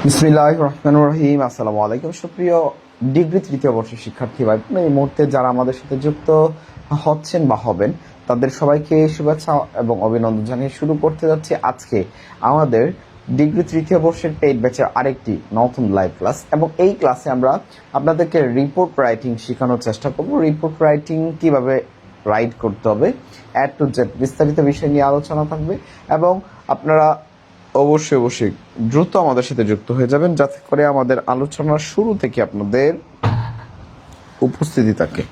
বিসমিল্লাহির রহমানির রহিম। আসসালামু আলাইকুম সুপ্রিয় ডিগ্রি তৃতীয় বর্ষের শিক্ষার্থী ভাই, এই মুহূর্তে যারা আমাদের সাথে যুক্ত হচ্ছেন বা হবেন তাদের সবাইকে শুভেচ্ছা এবং অভিনন্দন জানিয়ে শুরু করতে যাচ্ছি আজকে আমাদের ডিগ্রি তৃতীয় বর্ষের পেইড ব্যাচের আরেকটি নতুন লাইভ ক্লাস। এবং এই ক্লাসে আমরা আপনাদেরকে রিপোর্ট রাইটিং শেখানোর চেষ্টা করব। রিপোর্ট রাইটিং কিভাবে রাইট করতে হবে, A to Z বিস্তারিত বিষয় নিয়ে আলোচনা থাকবে এবং আপনারা অবশ্যই দ্রুত আমাদের সাথে যুক্ত হয়ে যাবেন, যাতে করে আমাদের আলোচনার শুরু থেকে আপনাদের উপস্থিতি থাকে,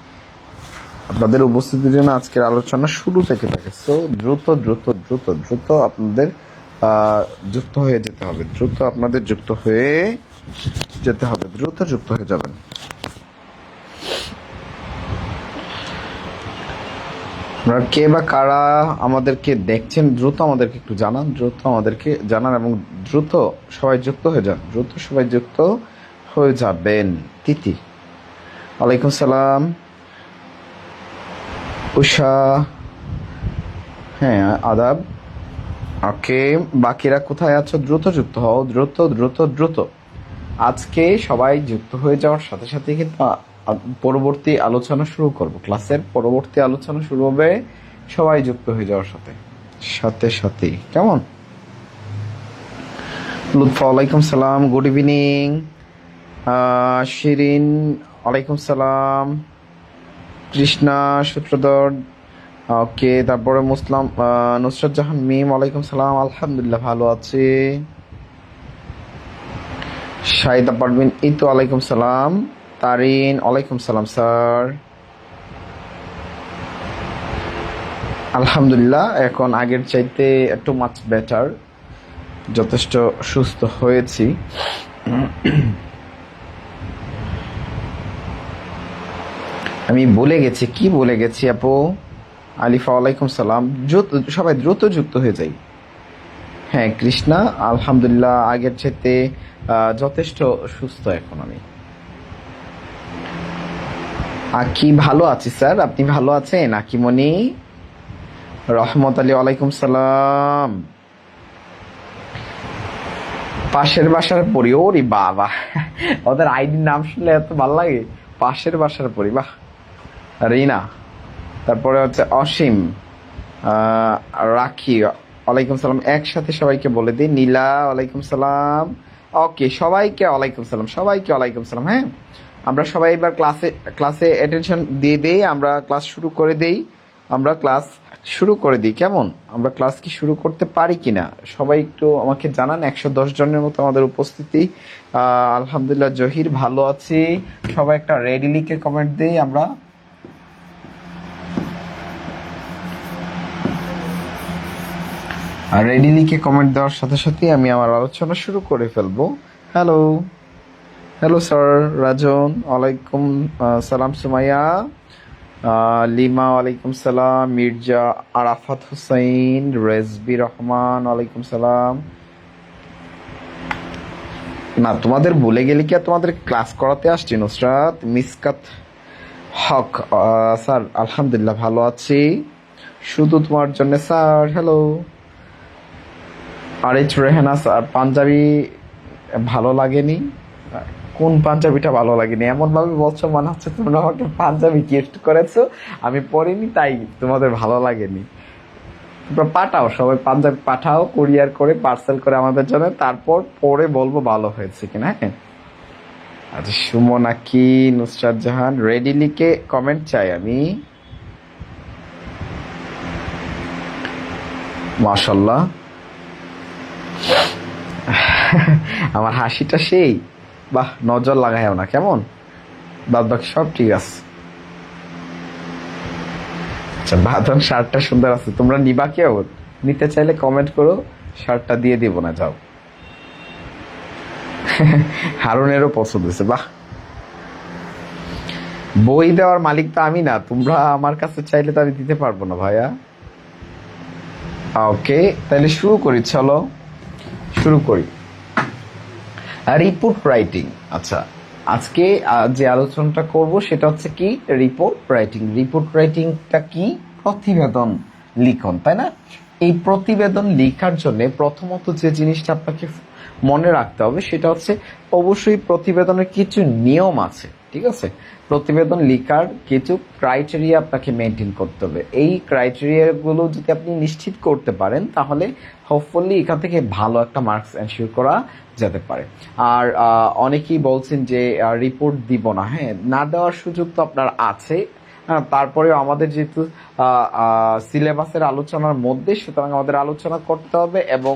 আপনাদের উপস্থিতির জন্য আজকের আলোচনা শুরু থেকে থাকে। সো দ্রুত আপনাদের যুক্ত হয়ে যেতে হবে, দ্রুত যুক্ত হয়ে যাবেন। আপনারা কে বা কারা আমাদেরকে দেখছেন দ্রুত আমাদেরকে একটু জানান এবং দ্রুত সবাই যুক্ত হয়ে যাবেন। তিতি, ওয়ালাইকুম সালাম। উষা, হ্যাঁ আদাব। ওকে, বাকিরা কোথায় আছো? দ্রুত যুক্ত হও, দ্রুত। আজকে সবাই যুক্ত হয়ে যাওয়ার সাথে সাথে কিন্তু পরবর্তী আলোচনা শুরু করব। ক্লাসের পরবর্তী আলোচনা শুরু হবে সবাই যুক্ত হয়ে যাওয়ার সাথে। কেমন? লুৎফা, ওয়ালাইকুম সালাম। Good evening. শিরিন, ওয়ালাইকুম সালাম। কৃষ্ণা সূত্রধর, ওকে। তারপরে মুসলাম, নুসরাত জাহান মিম, ওয়ালাইকুম সালাম। আলহামদুলিল্লাহ ভালো আছি। শাহিদা পারভিন, এই তো ওয়ালাইকুম সালাম। তারিন, ওয়ালাইকুম সালাম স্যার। আলহামদুলিল্লাহ এখন আগের চাইতে একটু মাচ বেটার, যথেষ্ট সুস্থ হয়েছি। আমি কি বলে গেছি আপু? আলিফা, ওয়ালাইকুম সালাম। সবাই দ্রুত যুক্ত হয়ে যাই। হ্যাঁ কৃষ্ণা, আলহামদুলিল্লাহ আগের চাইতে যথেষ্ট সুস্থ এখন আমি। আকি, ভালো আছি স্যার, আপনি ভালো আছেন? আকিমণি, রহমত আলী, ওয়ালাইকুম সালাম। পাশের বাসার পরি, ওরে বাবা, ওদের আইডির নাম শুনলে এত ভালো লাগে। পাশের বাসার পরি, বাহ। রিনা, তারপরে হচ্ছে অসীম, রাখি, ওয়ালাইকুম সালাম। একসাথে সবাইকে বলে দিই। নীলা, ওয়ালাইকুম সালাম। ওকে, সবাইকে ওয়ালাইকুম সালাম। হ্যাঁ, আমরা সবাই এবার ক্লাসে অ্যাটেনশন দিয়ে দেই। আমরা ক্লাস শুরু করে দিই। কেমন? আমরা ক্লাস কি শুরু করতে পারি কিনা সবাই একটু আমাকে জানান। 110 জনের মতো আমাদের উপস্থিতি। আলহামদুলিল্লাহ জহির, ভালো আছি। সবাই একটা রেডি লিখে কমেন্ট দেই। আমরা রেডি লিখে কমেন্ট দেওয়ার সাথে সাথে আমি আমার আলোচনা শুরু করে ফেলবো। হ্যালো স্যার রাজন, ওয়ালাইকুম সালাম। সুমাইয়া, লিমা, ওয়ালাইকুম সালাম। মির্জা, আরাফাত হুসাইন, রেজবি রহমান, ওয়ালাইকুম সালাম। না, তোমাদের বলে গেলে কি আর তোমাদের ক্লাস করাতে আসছি? নুসরাত, মিসকাত হক, স্যার আলহামদুলিল্লাহ ভালো আছি, শুধু তোমার জন্য স্যার। হ্যালো আরিচ রেহানা, স্যার পাঞ্জাবি ভালো লাগেনি? কোন পাঞ্জাবিটা ভালো লাগেনি? এমন ভাবে বলছো মনে হচ্ছে তোমরা আমাকে পাঞ্জাবি গিফট করেছো, আমি পরিনি তাই তোমাদের ভালো লাগেনি। তোমরা পাঠাও, সবাই পাঞ্জাবি পাঠাও, কুরিয়ার করে পার্সেল করে আমাদের জন্য, তারপর পরে বলবো ভালো হয়েছে কিনা। হ্যাঁ, আচ্ছা। সুমনা কি, নুসরাত জাহান, রেডি লিখে কমেন্ট চাই আমি। মাশাল্লাহ, আমার হাসিটা সেই, বাহ। নজর লাগাইও না, কেমন? বাদ বাকি সব ঠিক আছে। আচ্ছা, বাদন শার্টটা সুন্দর আছে, তোমরা নিবা কেউ? নিতে চাইলে কমেন্ট করো, শার্টটা দিয়ে দিব না, যাও। হারুনেরও পছন্দ হয়েছে, বাহ। বই দেওয়ার মালিক তো আমি না, তোমরা আমার কাছে চাইলে তো আমি দিতে পারবো না ভাইয়া। ওকে, তাহলে শুরু করি। Report writing. আচ্ছা, আজকে যে আলোচনাটা করব সেটা হচ্ছে কি, রিপোর্ট রাইটিংটা কি? প্রতিবেদন লিখন, তাই না? এই প্রতিবেদন লেখার জন্য প্রথমত যে জিনিসটা আপনাকে মনে রাখতে হবে সেটা হচ্ছে অবশ্যই প্রতিবেদনের কিছু নিয়ম আছে, ঠিক আছে? প্রতিবেদন লিখার কিছু ক্রাইটেরিয়া আপনাকে মেনটেন করতে হবে। এই ক্রাইটেরিয়াগুলো যদি আপনি নিশ্চিত করতে পারেন তাহলে হোপফুলি এখান থেকে ভালো একটা মার্কস এনশিওর করা যেতে পারে। আর অনেকেই বলছেন যে রিপোর্ট দিব না, হ্যাঁ, না দেওয়ার সুযোগ তো আপনার আছে। তারপরেও আমাদের যেহেতু সিলেবাসের আলোচনার মধ্যে, সুতরাং আমাদের আলোচনা করতে হবে এবং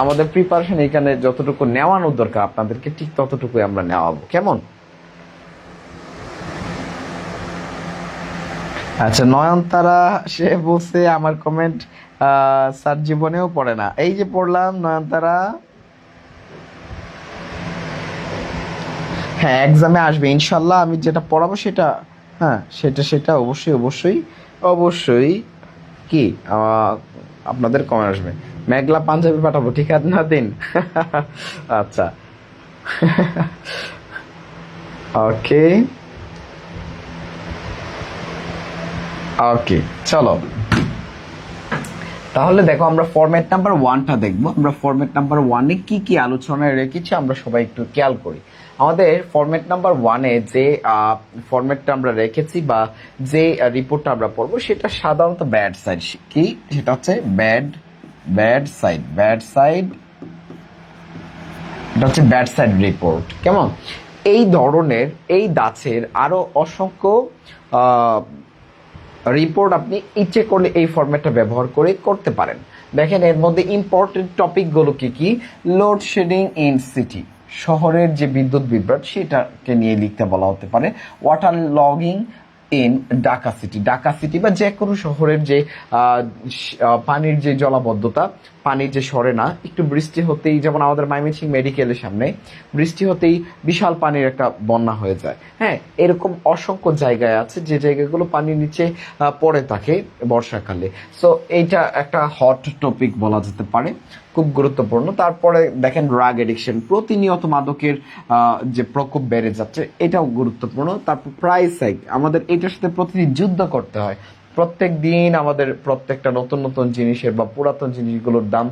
আমাদের প্রিপারেশন এখানে যতটুকু নেওয়ানোর দরকার আপনাদেরকে ঠিক ততটুকুই আমরা নেওয়াবো, কেমন? আচ্ছা, নয়নতারা সে বলছে আমার কমেন্ট স্যার জীবনেও পড়ে না। এই যে পড়লাম নয়নতারা। হ্যাঁ, এক্সামে আসবে ইনশাল্লাহ, আমি যেটা পড়াবো সেটা, হ্যাঁ, সেটা অবশ্যই অবশ্যই অবশ্যই কি আপনাদের কমেন্ট আসবে। মেঘলা পাঞ্জাবি পাঠাবো, ঠিক আছে না দিন? আচ্ছা, ওকে ওকে, চলো তাহলে দেখো আমরা ফরম্যাট নাম্বার 1টা দেখবো। আমরা ফরম্যাট নাম্বার 1-এ কি কি আলোচনায় রেখেছি আমরা সবাই একটু খেয়াল করি। আমাদের ফরম্যাট নাম্বার 1-এ যে ফরম্যাটটা আমরা রেখেছি বা যে রিপোর্টটা আমরা পড়বো সেটা সাধারণত ব্যাড সাইড। কি সেটা হচ্ছে ব্যাড সাইড, এটা হচ্ছে ব্যাড সাইড রিপোর্ট, কেমন? এই ধরনের এই দাঁচের আরো অসংখ্য রিপোর্ট আপনি ইচ্ছে করলে এই ফরম্যাটটা ব্যবহার করে করতে পারেন। দেখেন এর মধ্যে ইম্পর্টেন্ট টপিকগুলো কি কি? লোডশেডিং ইন সিটি, শহরের যে বিদ্যুৎ বিভ্রাট সেটাকে নিয়ে লিখতে বলা হতে পারে। Water logging in Dhaka city বা যে কোনো শহরের যে পানির যে জলাবদ্ধতা, পানির যে সরে না, একটু বৃষ্টি হতেই, যেমন আমাদের ময়মনসিংহ মেডিকেলের সামনে বৃষ্টি হতেই বিশাল পানির একটা বন্যা হয়ে যায়। হ্যাঁ, এরকম অসংখ্য জায়গায় আছে যে জায়গাগুলো পানির নিচে পড়ে থাকে বর্ষাকালে। সো এইটা একটা হট টপিক বলা যেতে পারে, খুব গুরুত্বপূর্ণ। তারপরে দেখেন ড্রাগ এডিকশন, প্রতিনিয়ত মাদকের যে প্রকোপ বেড়ে যাচ্ছে, এটাও গুরুত্বপূর্ণ। তারপর প্রাইস হাইক, আমাদের এটার সাথে প্রতিদিন যুদ্ধ করতে হয়। প্রত্যেক দিন আমাদের প্রত্যেকটা নতুন নতুন জিনিসের বা পুরাতন জিনিসগুলোর দাম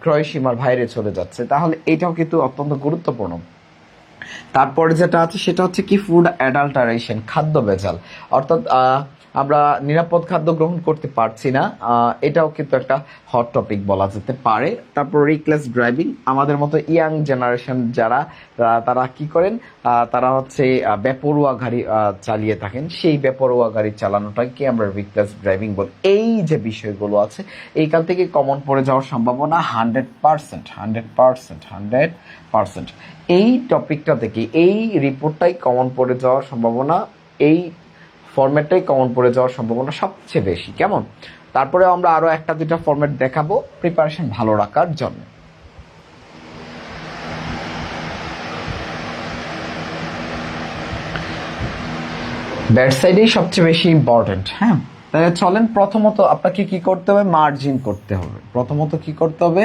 ক্রয় সীমার বাইরে চলে যাচ্ছে, তাহলে এটাও কিন্তু অত্যন্ত গুরুত্বপূর্ণ। তারপরে যেটা আছে সেটা হচ্ছে কি ফুড অ্যাডাল্টারেশন, খাদ্য ভেজাল, অর্থাৎ আমরা নিরাপদ খাদ্য গ্রহণ করতে পারছি না, এটাও কিন্তু একটা হট টপিক বলা যেতে পারে। তারপর রিকলেস ড্রাইভিং, আমাদের মতো ইয়াং জেনারেশন যারা তারা কি করেন, তারা হচ্ছে বেপরোয়া গাড়ি চালিয়ে থাকেন, সেই বেপরোয়া গাড়ি চালানোটাকে আমরা রিকলেস ড্রাইভিং বলি। এই যে বিষয়গুলো আছে এইখান থেকে কমন পড়ে যাওয়ার সম্ভাবনা 100%। এই টপিকটা থেকে এই রিপোর্টটাই কমন পড়ে যাওয়ার সম্ভাবনা, এই ফরম্যাটটাই কমন পড়ে যাওয়ার সম্ভাবনা সবচেয়ে বেশি, কেমন? তারপরে আমরা আরো একটা দুটা ফরম্যাট দেখাবো প্রিপারেশন ভালো রাখার জন্য। ব্যাড সাইডেই সবচেয়ে বেশি ইম্পর্টেন্ট। হ্যাঁ, তাহলে চলেন প্রথমত আপনাকে কি করতে হবে, মার্জিন করতে হবে। প্রথমত কি করতে হবে,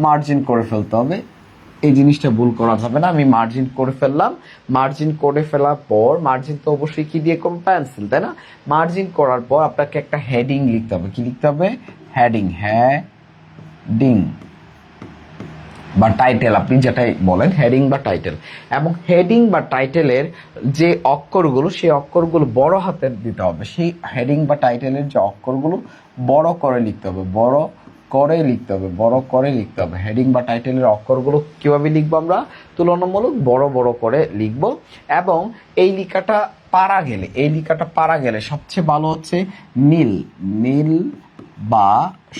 মার্জিন করে ফেলতে হবে। এই জিনিসটা ভুল করা যাবে না। আমি মার্জিন করে ফেললাম, মার্জিন করে ফেলার পর, মার্জিন তো অবশ্যই কি দিয়ে করবো, পেন্সিল, তাই না? মার্জিন করার পর আপনাকে একটা হেডিং লিখতে হবে। কি লিখতে হবে? হেডিং বা টাইটেল, আপনি যেটাই বলেন, হেডিং বা টাইটেল। এবং হেডিং বা টাইটেলের যে অক্ষরগুলো, সেই অক্ষরগুলো বড় হাতের দিতে হবে। সেই হেডিং বা টাইটেলের যে অক্ষরগুলো বড় করে লিখতে হবে, বড় করে লিখতে হবে। হেডিং বা টাইটেলের অক্ষরগুলো কিভাবে লিখবো আমরা? তুলনামূলক বড় বড় করে লিখবো। এবং এই লেখাটা পারা গেলে সবচেয়ে ভালো হচ্ছে নীল বা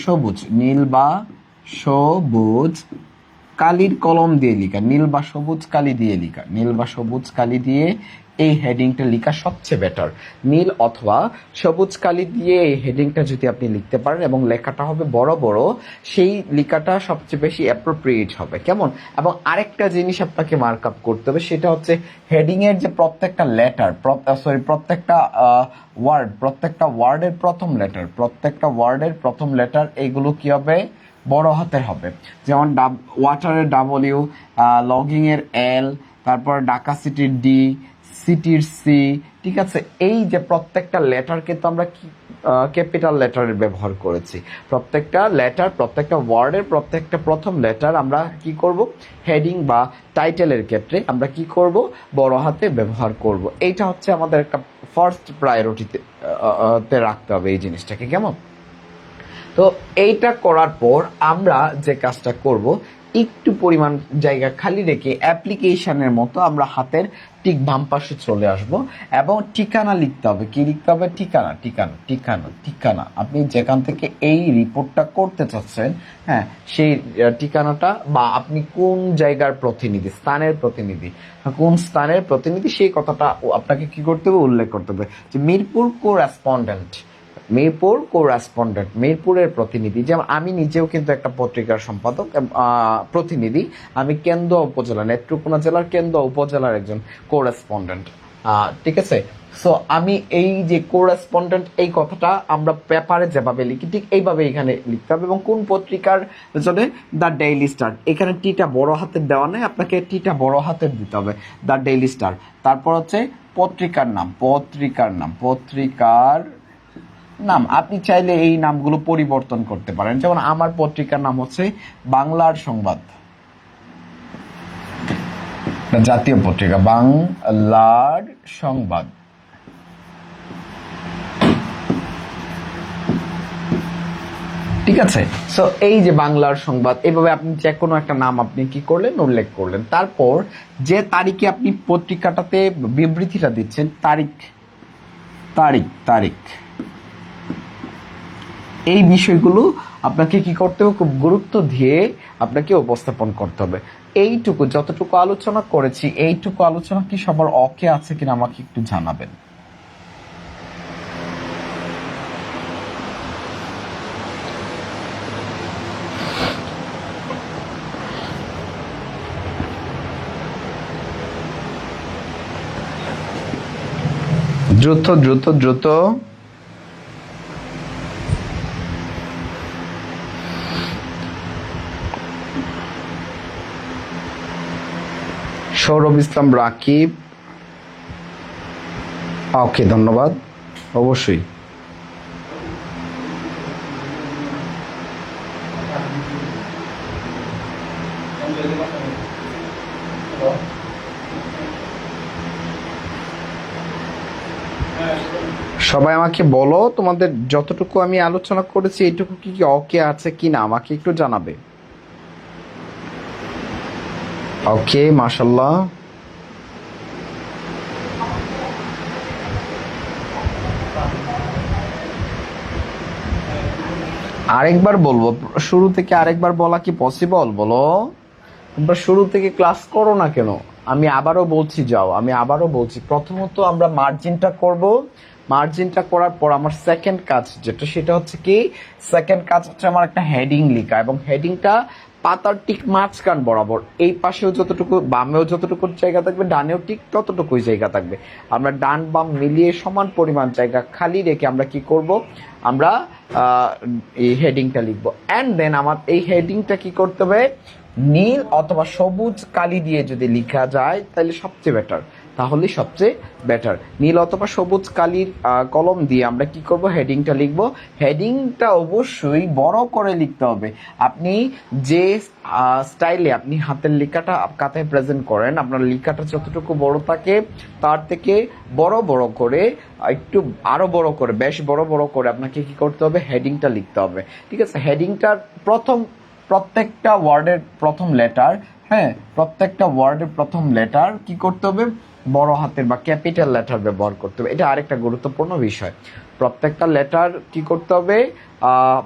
সবুজ কালির কলম দিয়ে লেখা, নীল বা সবুজ কালি দিয়ে এই হেডিংটা লেখা সবচেয়ে বেটার। নীল অথবা সবুজ কালি দিয়ে এই হেডিংটা যদি আপনি লিখতে পারেন এবং লেখাটা হবে বড় বড়, সেই লেখাটা সবচেয়ে বেশি অ্যাপ্রোপ্রিয়েট হবে, কেমন? এবং আরেকটা জিনিস আপনাকে মার্ক আপ করতে হবে, সেটা হচ্ছে হেডিং এর যে প্রত্যেকটা ওয়ার্ডের প্রথম লেটার এগুলো কি হবে? বড় হাতের হবে। যেমন ওয়াটারের ডাব্লিউ, লগিং এর এল, তারপর ঢাকা সিটির ডি, সিটির সি, ঠিক আছে? এই যে প্রত্যেকটা লেটারকে তো আমরা কি ক্যাপিটাল লেটারের ব্যবহার করেছি। প্রত্যেকটা লেটার, প্রত্যেকটা ওয়ার্ডের প্রত্যেকটা প্রথম লেটার আমরা কি করব, হেডিং বা টাইটেলের ক্ষেত্রে আমরা কি করব, বড় হাতে ব্যবহার করব। এইটা হচ্ছে আমাদের একটা ফার্স্ট প্রায়োরিটিতে রাখতে হবে এই জিনিসটাকে, কেমন? তো এইটা করার পর আমরা যে কাজটা করব, একটু পরিমাণ জায়গা খালি রেখে অ্যাপ্লিকেশনের মতো আমরা হাতের ঠিক বাম পাশে চলে আসব এবং ঠিকানা লিখতে হবে। কি লিখতে হবে? ঠিকানা, ঠিকানা, ঠিকানা, ঠিকানা। আপনি যেখান থেকে এই রিপোর্টটা করতে চাচ্ছেন, হ্যাঁ, সেই ঠিকানাটা বা আপনি কোন জায়গার প্রতিনিধি, স্থানের প্রতিনিধি, কোন স্থানের প্রতিনিধি, সেই কথাটা আপনাকে কি করতে হবে, উল্লেখ করতে হবে। যে মিরপুর কোরেসপন্ডেন্ট, মিরপুর কোরেসপন্ডেন্ট, মিরপুরের প্রতিনিধি। যেমন আমি নিজেও কিন্তু একটা পত্রিকার সম্পাদক, প্রতিনিধি। আমি কেন্দুয়া উপজেলা, নেত্রকোনা জেলার কেন্দুয়া উপজেলার একজন কোরেসপন্ডেন্ট। ঠিক আছে? সো আমি এই যে কোরেসপন্ডেন্ট, এই কথাটা আমরা পেপারে যেভাবে লিখি ঠিক এইভাবে এখানে লিখতে হবে। এবং কোন পত্রিকার জন্য? The daily star. এখানে টিটা বড় হাতের দেওয়া নেই, আপনাকে টিটা বড় হাতের দিতে হবে, দ্য ডেইলি স্টার। তারপর হচ্ছে পত্রিকার নাম, পত্রিকার নাম, পত্রিকার নাম। আপনি চাইলে এই নামগুলো পরিবর্তন করতে পারেন। যেমন আমার পত্রিকার নাম হচ্ছে বাংলার সংবাদ, জাতীয় পত্রিকা, বাংলার সংবাদ। ঠিক আছে? সো এই যে বাংলার সংবাদ, এইভাবে আপনি যে কোনো একটা নাম আপনি কি করলেন, উল্লেখ করলেন। তারপর যে তারিখে আপনি পত্রিকাটাতে বিবৃতিটা দিচ্ছেন, তারিখ, তারিখ, তারিখ, এই বিষয়গুলো আপনাকে কি করতে হবে, খুব গুরুত্ব দিয়ে আপনাকে উপস্থাপন করতে হবে। এইটুকু যতটুকু আলোচনা করেছি, এইটুকু আলোচনা কি সবার ওকে আছে কিনা আমাকে একটু জানাবেন। দ্রুত দ্রুত দ্রুত। সৌরভ ইসলাম রাকিব, ওকে, ধন্যবাদ। অবশ্যই। সবাই আমাকে বলো তোমাদের যতটুকু আমি আলোচনা করেছি এইটুকু কি ওকে আছে কিনা আমাকে একটু জানাবে। ওকে, মাশাল্লাহ। আরেকবার বলবো, শুরু থেকে আরেকবার বলা কি পসিবল? বলো, তোমরা শুরু থেকে ক্লাস করো না কেন? আমি আবারও বলছি, যাও, আমি আবারও বলছি, প্রথমত আমরা মার্জিনটা করব। মার্জিনটা করার পর আমার সেকেন্ড কাজ যেটা, সেটা হচ্ছে কি, সেকেন্ড কাজ হচ্ছে আমার একটা হেডিং লেখা, এবং হেডিংটা পাতার ঠিক মাঝখান বরাবর, এই পাশেও যতটুকু, বামেও যতটুকু জায়গা থাকবে, ডানেও ঠিক ততটুকুই জায়গা থাকবে। আমরা ডান বাম মিলিয়ে সমান পরিমাণ জায়গা খালি রেখে আমরা কি করব, আমরা এই হেডিংটা লিখবো। অ্যান্ড দেন আমার এই হেডিংটা কি করতে হবে, নীল অথবা সবুজ কালি দিয়ে যদি লেখা যায় তাহলে সবচেয়ে বেটার, তাহলে সবচেয়ে বেটার। নীল অথবা সবুজ কালির কলম দিয়ে আমরা কি করব, হেডিংটা লিখব। হেডিংটা অবশ্যই বড় করে লিখতে হবে। আপনি যে স্টাইলে আপনি হাতের লেখাটা খাতায় প্রেজেন্ট করেন, আপনার লেখাটা যতটুকু বড় থাকে তার থেকে বড় বড় করে, একটু আরো বড় করে, বেশ বড় বড় করে আপনাকে কি করতে হবে, হেডিংটা লিখতে হবে। ঠিক আছে? হেডিংটার প্রত্যেকটা ওয়ার্ডের প্রথম লেটার, হ্যাঁ, প্রত্যেকটা ওয়ার্ডের প্রথম লেটার কি করতে হবে, বড় হাতের বা ক্যাপিটাল লেটার ব্যবহার করতে হবে। এটা আরেকটা গুরুত্বপূর্ণ বিষয়। প্রত্যেকটা লেটার কি করতে হবে,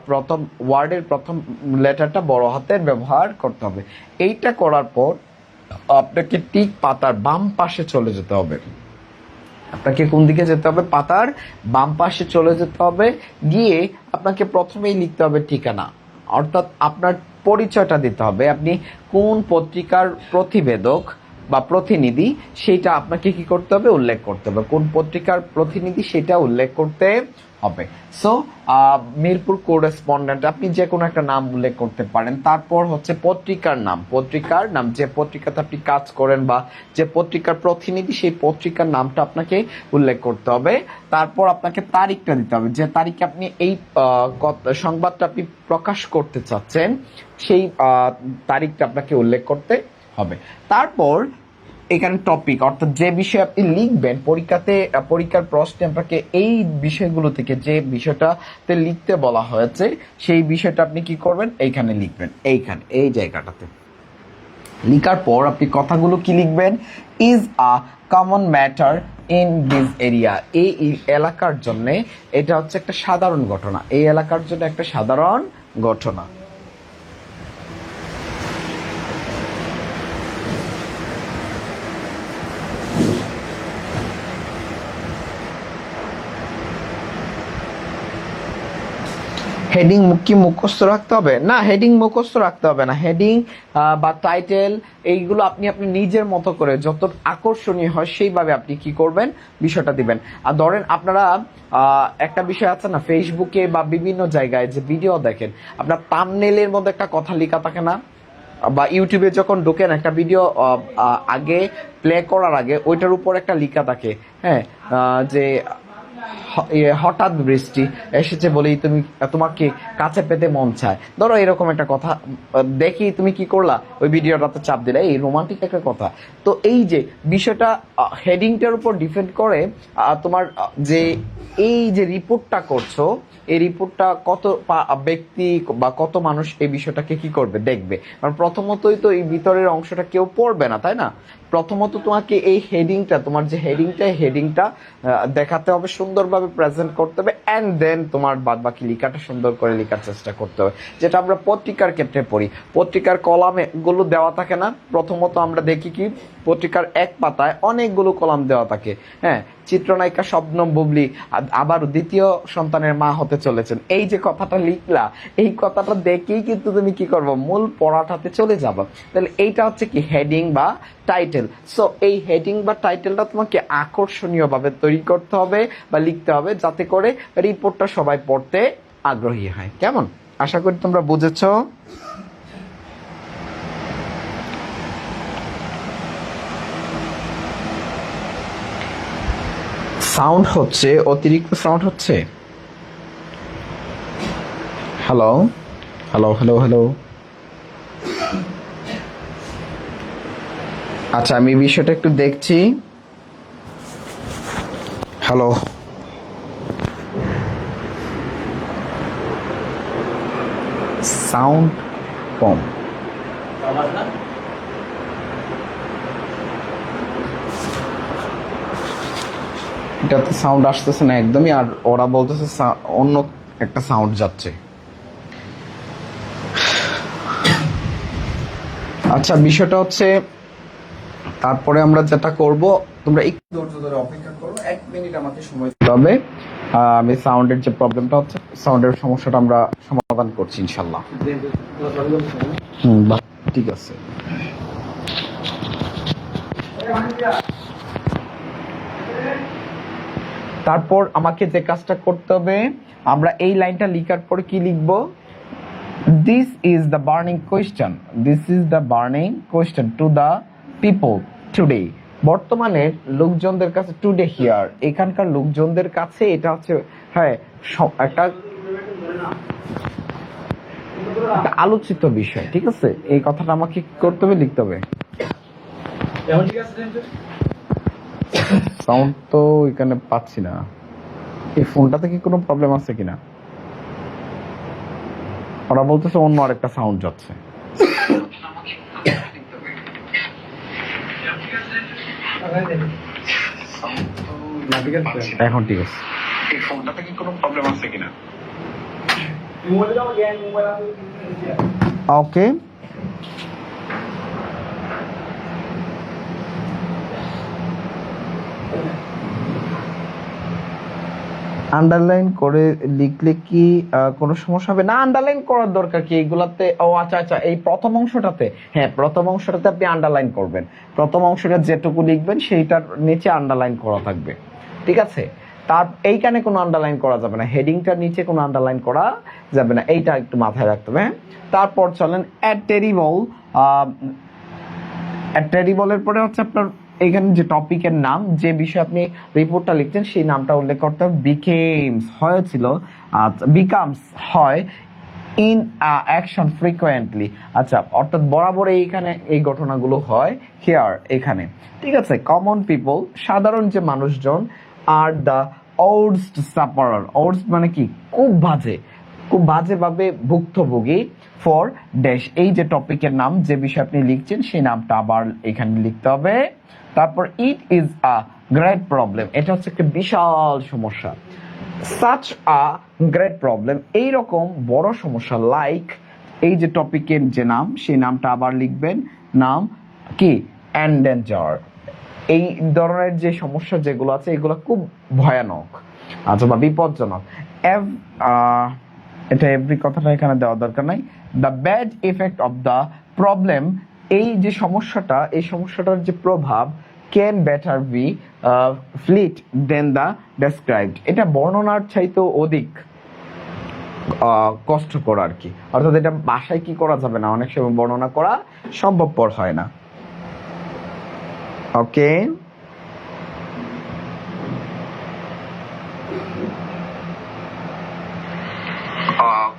প্রথম ওয়ার্ডের প্রথম লেটারটা বড় হাতের ব্যবহার করতে হবে। এইটা করার পর আপনাকে ঠিক পাতার বাম পাশে চলে যেতে হবে। আপনাকে কোন দিকে যেতে হবে, পাতার বাম পাশে চলে যেতে হবে। গিয়ে আপনাকে প্রথমেই লিখতে হবে ঠিকানা, অর্থাৎ আপনার পরিচয়টা দিতে হবে। আপনি কোন পত্রিকার প্রতিবেদক, বা প্রতিনিধি সেটা আপনাকে কি করতে হবে, উল্লেখ করতে হবে। কোন পত্রিকার প্রতিনিধি সেটা উল্লেখ করতে হবে। সো মিরপুর করেসপন্ডেন্ট, আপনি যে কোনো একটা নাম উল্লেখ করতে পারেন। তারপর হচ্ছে পত্রিকার নাম, যে পত্রিকাতে আপনি কাজ করেন বা যে পত্রিকার প্রতিনিধি সেই পত্রিকার নামটা আপনাকে উল্লেখ করতে হবে। তারপর আপনাকে তারিখটা দিতে হবে, যে তারিখে আপনি এই সংবাদটা আপনি প্রকাশ করতে চাচ্ছেন সেই তারিখটা আপনাকে উল্লেখ করতে হবে। তারপর এখানে টপিক, অর্থাৎ যে বিষয়ে আপনি লিখবেন পরীক্ষার প্রশ্নে আপনাকে এই বিষয়গুলো থেকে যে বিষয়টাতে লিখতে বলা হয়েছে সেই বিষয়টা আপনি কি করবেন, এইখানে লিখবেন। এই জায়গাটাতে লিখার পর আপনি কথাগুলো কি লিখবেন, is a common matter in this area, এই এলাকার জন্য এটা হচ্ছে একটা সাধারণ ঘটনা, এই এলাকার জন্য একটা সাধারণ ঘটনা। হেডিং কি মুখস্থ রাখতে হবে না? হেডিং মুখস্থ রাখতে হবে না। হেডিং বা টাইটেল এইগুলো আপনি নিজের মতো করে যত আকর্ষণীয় হয় সেইভাবে আপনি কি করবেন, বিষয়টা দিবেন। আর ধরেন আপনারা একটা বিষয় আছে না, ফেসবুকে বা বিভিন্ন জায়গায় যে ভিডিও দেখেন, আপনার থাম্বনেইলের মধ্যে একটা কথা লেখা থাকে না, বা ইউটিউবে যখন ঢোকেন একটা ভিডিও আগে প্লে করার আগে ওইটার উপর একটা লেখা থাকে, হ্যাঁ, যে হঠাৎ বৃষ্টি এসেছে বলেই তোমাকে কাছে পেতে মন চায়, ধরো এরকম একটা কথা দেখি, তুমি কি করলা, ওই ভিডিওটাতে চাপ দিলে, এই রোমান্টিক একটা কথা। তো এই যে বিষয়টা হেডিংটার উপর ডিপেন্ড করে তোমার যে এই যে রিপোর্টটা করছো, এই রিপোর্টটা কত ব্যক্তি বা কত মানুষ এই বিষয়টাকে কি করবে, দেখবে। কারণ প্রথমতই তো এই ভিতরের অংশটা কেউ পড়বে না, তাই না? প্রথমত তোমাকে এই হেডিংটা, তোমার যে হেডিংটা দেখাতে হবে, সুন্দরভাবে প্রেজেন্ট করতে হবে, অ্যান্ড দেন তোমার বাদ বাকি লেখাটা সুন্দর করে লেখার চেষ্টা করতে হবে। যেটা আমরা পত্রিকার ক্ষেত্রে পড়ি, পত্রিকার কলামে গুলো দেওয়া থাকে না, প্রথমত আমরা দেখি কি পত্রিকার এক পাতায় অনেকগুলো কলাম দেওয়া থাকে, হ্যাঁ, চিত্রনায়িকা শবনম বুবলি আবার দ্বিতীয় সন্তানের মা হতে চলেছেন, এই যে কথাটা লিখলা, এই কথাটা দেখেই কিন্তু তুমি কি করবো, মূল পড়াটাতে চলে যাবো। তাহলে এইটা হচ্ছে কি হেডিং বা টাইটেল। সো এই হেডিং বা টাইটেলটা তোমাকে আকর্ষণীয় ভাবে তৈরি করতে হবে বা লিখতে হবে, যাতে করে রিপোর্টটা সবাই পড়তে আগ্রহী হয়। কেমন? আশা করি তোমরা বুঝেছো। সাউন্ড হচ্ছে, অতিরিক্ত সাউন্ড হচ্ছে। Hello hello hello hello. আচ্ছা, আমি বিষয়টা একটু দেখছি। হ্যালো, সাউন্ড কম। এটাতে সাউন্ড আসতেছে না একদমই, আর ওরা বলতেছে অন্য একটা সাউন্ড যাচ্ছে। আচ্ছা, বিষয়টা হচ্ছে তারপরে আমরা যেটা করব, তোমরা একটু ধৈর্য ধরে অপেক্ষা করো, 1 মিনিট আমাকে সময় দিতে হবে। আমি সাউন্ডের যে প্রবলেমটা হচ্ছে, সাউন্ডের সমস্যাটা আমরা সমাধান করছি ইনশাল্লাহ। বাহ, ঠিক আছে। তারপর আমাকে যে কাজটা করতে হবে, আমরা এই লাইনটা লিখার পর কি লিখব, this is the burning question, this is the burning question to the people today. বর্তমানে লোকজনদের কাছে, টুডে হিয়ার, এখানকার লোকজনদের কাছে এটা হচ্ছে, হ্যাঁ, একটা আলোচিত বিষয়, ঠিক আছে? এই কথাটা আমাকে করতে হবে, লিখতে হবে। সাউন্ড তো এখানে পাচ্ছি না, এই ফোনটাতে কি কোনো প্রবলেম আছে কিনা? ওরা বলতেছে অন্য আরেকটা সাউন্ড যাচ্ছে। এখন ঠিক আছে। এই ফোনটাতে কি কোনো প্রবলেম আছে কিনা? ওকে, আন্ডারলাইন করে লিখলে কি কোনো সমস্যা হবে না? আন্ডারলাইন করার দরকার কি এইগুলাতে? ও আচ্ছা আচ্ছা, এই প্রথম অংশটাতে, হ্যাঁ প্রথম অংশটাতে আপনি আন্ডারলাইন করবেন। প্রথম অংশটা যেটুকু লিখবেন সেইটার নিচে আন্ডারলাইন করা থাকবে, ঠিক আছে? তার এইখানে কোনো আন্ডারলাইন করা যাবে না, হেডিংটার নিচে কোনো আন্ডারলাইন করা যাবে না, এইটা একটু মাথায় রাখতে হবে, হ্যাঁ? তারপর চলেন টেরিবলের পরে হচ্ছে আপনার এখানে যে টপিকের নাম, যে বিষয়ে আপনি রিপোর্টটা লিখছেন সেই নামটা উল্লেখ করতে হবে। বিকেমস হয়েছিল, বিকামস হয়, ইন অ্যাকশন ফ্রিকোয়েন্টলি, আচ্ছা অর্থাৎ বরাবর এইখানে এই ঘটনাগুলো হয় হিয়ার, এখানে, ঠিক আছে? কমন পিপল সাধারণ যে মানুষজন, are the worst sufferer, worst মানে কি? খুব বাজেভাবে ভুক্তভোগী, ফর ড্যাশ এই যে টপিকের নাম, যে বিষয়ে আপনি লিখছেন সেই নামটা আবার এখানে লিখতে হবে। তারপর it is a great problem, এটা হচ্ছে একটা বিশাল সমস্যা। সাচ আ গ্রেট প্রবলেম, এইরকম বড় সমস্যা। লাইক এই যে টপিকের যে নাম সেই নামটা আবার লিখবেন, নাম কি? এন্ডেঞ্জার, এই ধরনের যে সমস্যা যেগুলো আছে এগুলো খুব ভয়ানক, আচ্ছা বা বিপজ্জনক। এটা এভরি কথাটা এখানে দেওয়া দরকার নাই। The bad effect of the problem, এই যে সমস্যাটা, এই সমস্যাটার যে প্রভাব, can better be felt than the described, এটা বর্ণনার চাইতেও অধিক কষ্টকর আর কি। অর্থাৎ এটা ভাষায় কি করা যাবে না, অনেক সময় বর্ণনা করা সম্ভবপর হয় না। ওকে,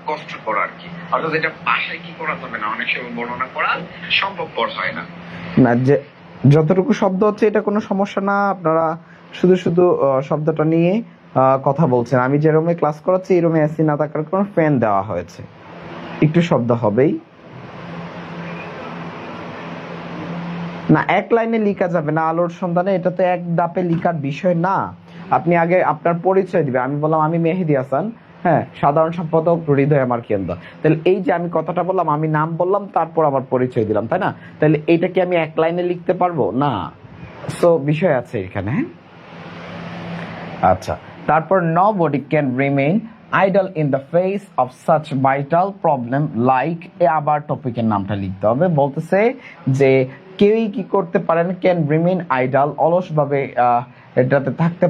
কষ্টকর আর কি, অর্থাৎ এটা ভাষায় কি করা যাবে না, অনেক সময় বর্ণনা করা সম্ভবপর হয় না। না, যে যতটুকু শব্দ হচ্ছে এটা কোনো সমস্যা না, আপনারা শুধু শুধু শব্দটা নিয়ে কথা বলছেন। আমি যে রুমে ক্লাস করাচ্ছি এই রুমে এসি না থাকার কারণে ফ্যান দেওয়া হয়েছে, একটু শব্দ হবেই। না, এক লাইনে লেখা যাবে না আলোর সন্ধানে, এটা তো এক ধাপে লেখার বিষয় না। আপনি আগে আপনার পরিচয় দিবেন। আমি বললাম আমি মেহেদি হাসান, হ্যাঁ সাধারণ সম্পাদক হৃদয় আমার কেন্দ্র। তাহলে এই যে আমি কথাটা বললাম, আমি নাম বললাম তারপর আমার পরিচয় দিলাম, তাই না? তাহলে এইটা কি আমি এক লাইনে লিখতে পারবো না? সো বিষয় আছে এখানে, হ্যাঁ? আচ্ছা, তারপর nobody can remain idle in the face of such vital problem like, আবার টপিকের নামটা লিখতে হবে। বলতেছে যে কেউই কি করতে পারেন, ক্যান রিমেইন আইডল, অলসভাবে এটাতে থাকতে,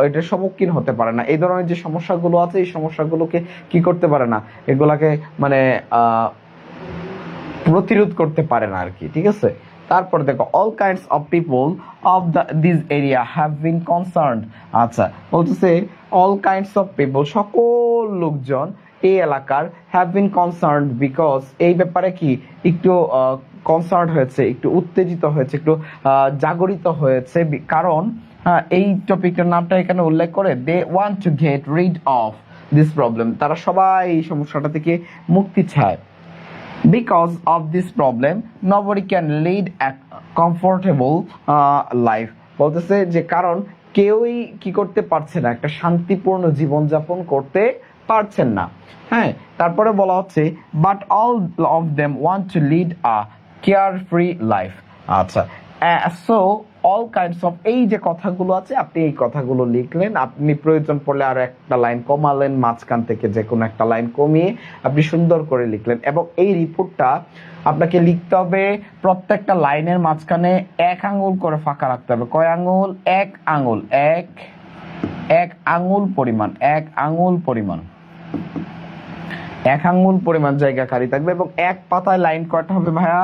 এটার সম্মুখীন হতে পারে না। এই ধরনের যে সমস্যাগুলো আছে এই সমস্যাগুলোকে কি করতে পারে না, এগুলাকে মানে প্রতিরোধ করতে পারে না আর কি, ঠিক আছে? তারপর দেখো all kinds of people of this area have been concerned, আচ্ছা বলতেছে অল কাইন্ডস অফ পিপল, সকল লোকজন এই এলাকার, হ্যাভ বিন কনসার্নড বিকজ, এই ব্যাপারে কি একটু কনসার্ন হয়েছে, একটু উত্তেজিত হয়েছে, একটু জাগরিত হয়েছে, কারণ এই টপিকের নামটা এখানে উল্লেখ করে, they want to get rid of this problem, তারা সবাই এই সমস্যাটা থেকে মুক্তি চায়। Because of this problem, nobody can lead a comfortable life, বলতেছে যে কারণ কেউই কি করতে পারছে না, একটা শান্তিপূর্ণ জীবনযাপন করতে পারছেন না, হ্যাঁ? তারপরে বলা হচ্ছে but all of them want to lead a care free life, আচ্ছা সো অল কাইন্ডস অফ, এই যে কথাগুলো আছে আপনি এই কথাগুলো লিখলেন, আপনি প্রয়োজন পড়লে আর একটা লাইন কমালেন, মাঝখান থেকে যে কোনো একটা লাইন কমিয়ে আপনি সুন্দর করে লিখলেন। এবং এই রিপোর্টটা আপনাকে লিখতে হবে প্রত্যেকটা লাইনের মাঝখানে 1 আঙ্গুল করে ফাঁকা রাখতে হবে। কয় আঙ্গুল? 1 আঙ্গুল, এক আঙ্গুল পরিমাণ, 1 আঙ্গুল পরিমাণ, 1 আঙ্গুল পরিমাণ জায়গা খালি থাকবে। এবং এক পাতায় লাইন কয়টা হবে ভাইয়া?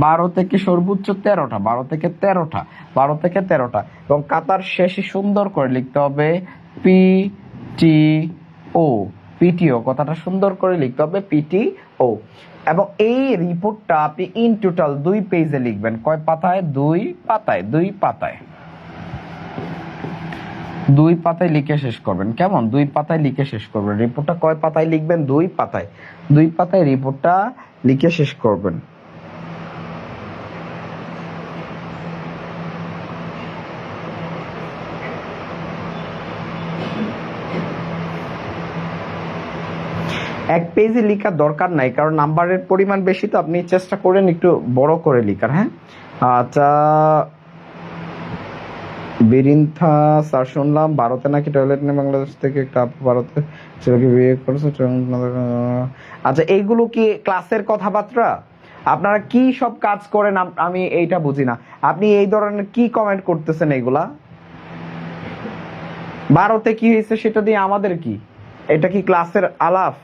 12 থেকে সর্বোচ্চ 13টা, 12 থেকে 13টা, 12 থেকে 13টা। এবং কাতার শেষে সুন্দর করে লিখতে হবে পিটিও, পিটিও কথাটা সুন্দর করে লিখতে হবে পিটিও। এবং এই রিপোর্টটা আপনি ইন টোটাল 2 পেজে লিখবেন। কয় পাতায়? 2 পাতায়, 2 পাতায়, 2 পাতায় লিখে শেষ করবেন। কেমন? 2 পাতায় লিখে শেষ করবেন। রিপোর্টটা কয় পাতায় লিখবেন? 2 পাতায়, 2 পাতায় রিপোর্টটা লিখে শেষ করবেন। এক পেজে লেখার দরকার নাই, কারণ নাম্বারের পরিমাণ বেশি, তো আপনি চেষ্টা করেন একটু বড় করে লেখার, হ্যাঁ? আচ্ছা বিরিন্থা স্যার, শুনলাম ভারতে নাকি টয়লেট নিয়ে বাংলাদেশ থেকে একটা আপু ভারতে ছেলেকে বিয়ে করেছে। আচ্ছা, এইগুলো কি ক্লাসের কথাবার্তা? আপনারা কি সব কাজ করেন আমি এইটা বুঝি না। আপনি এই ধরনের কি কমেন্ট করতেছেন? এগুলা ভারতে কি হয়েছে সেটা দিয়ে আমাদের কি? এটা কি ক্লাসের আলাপ?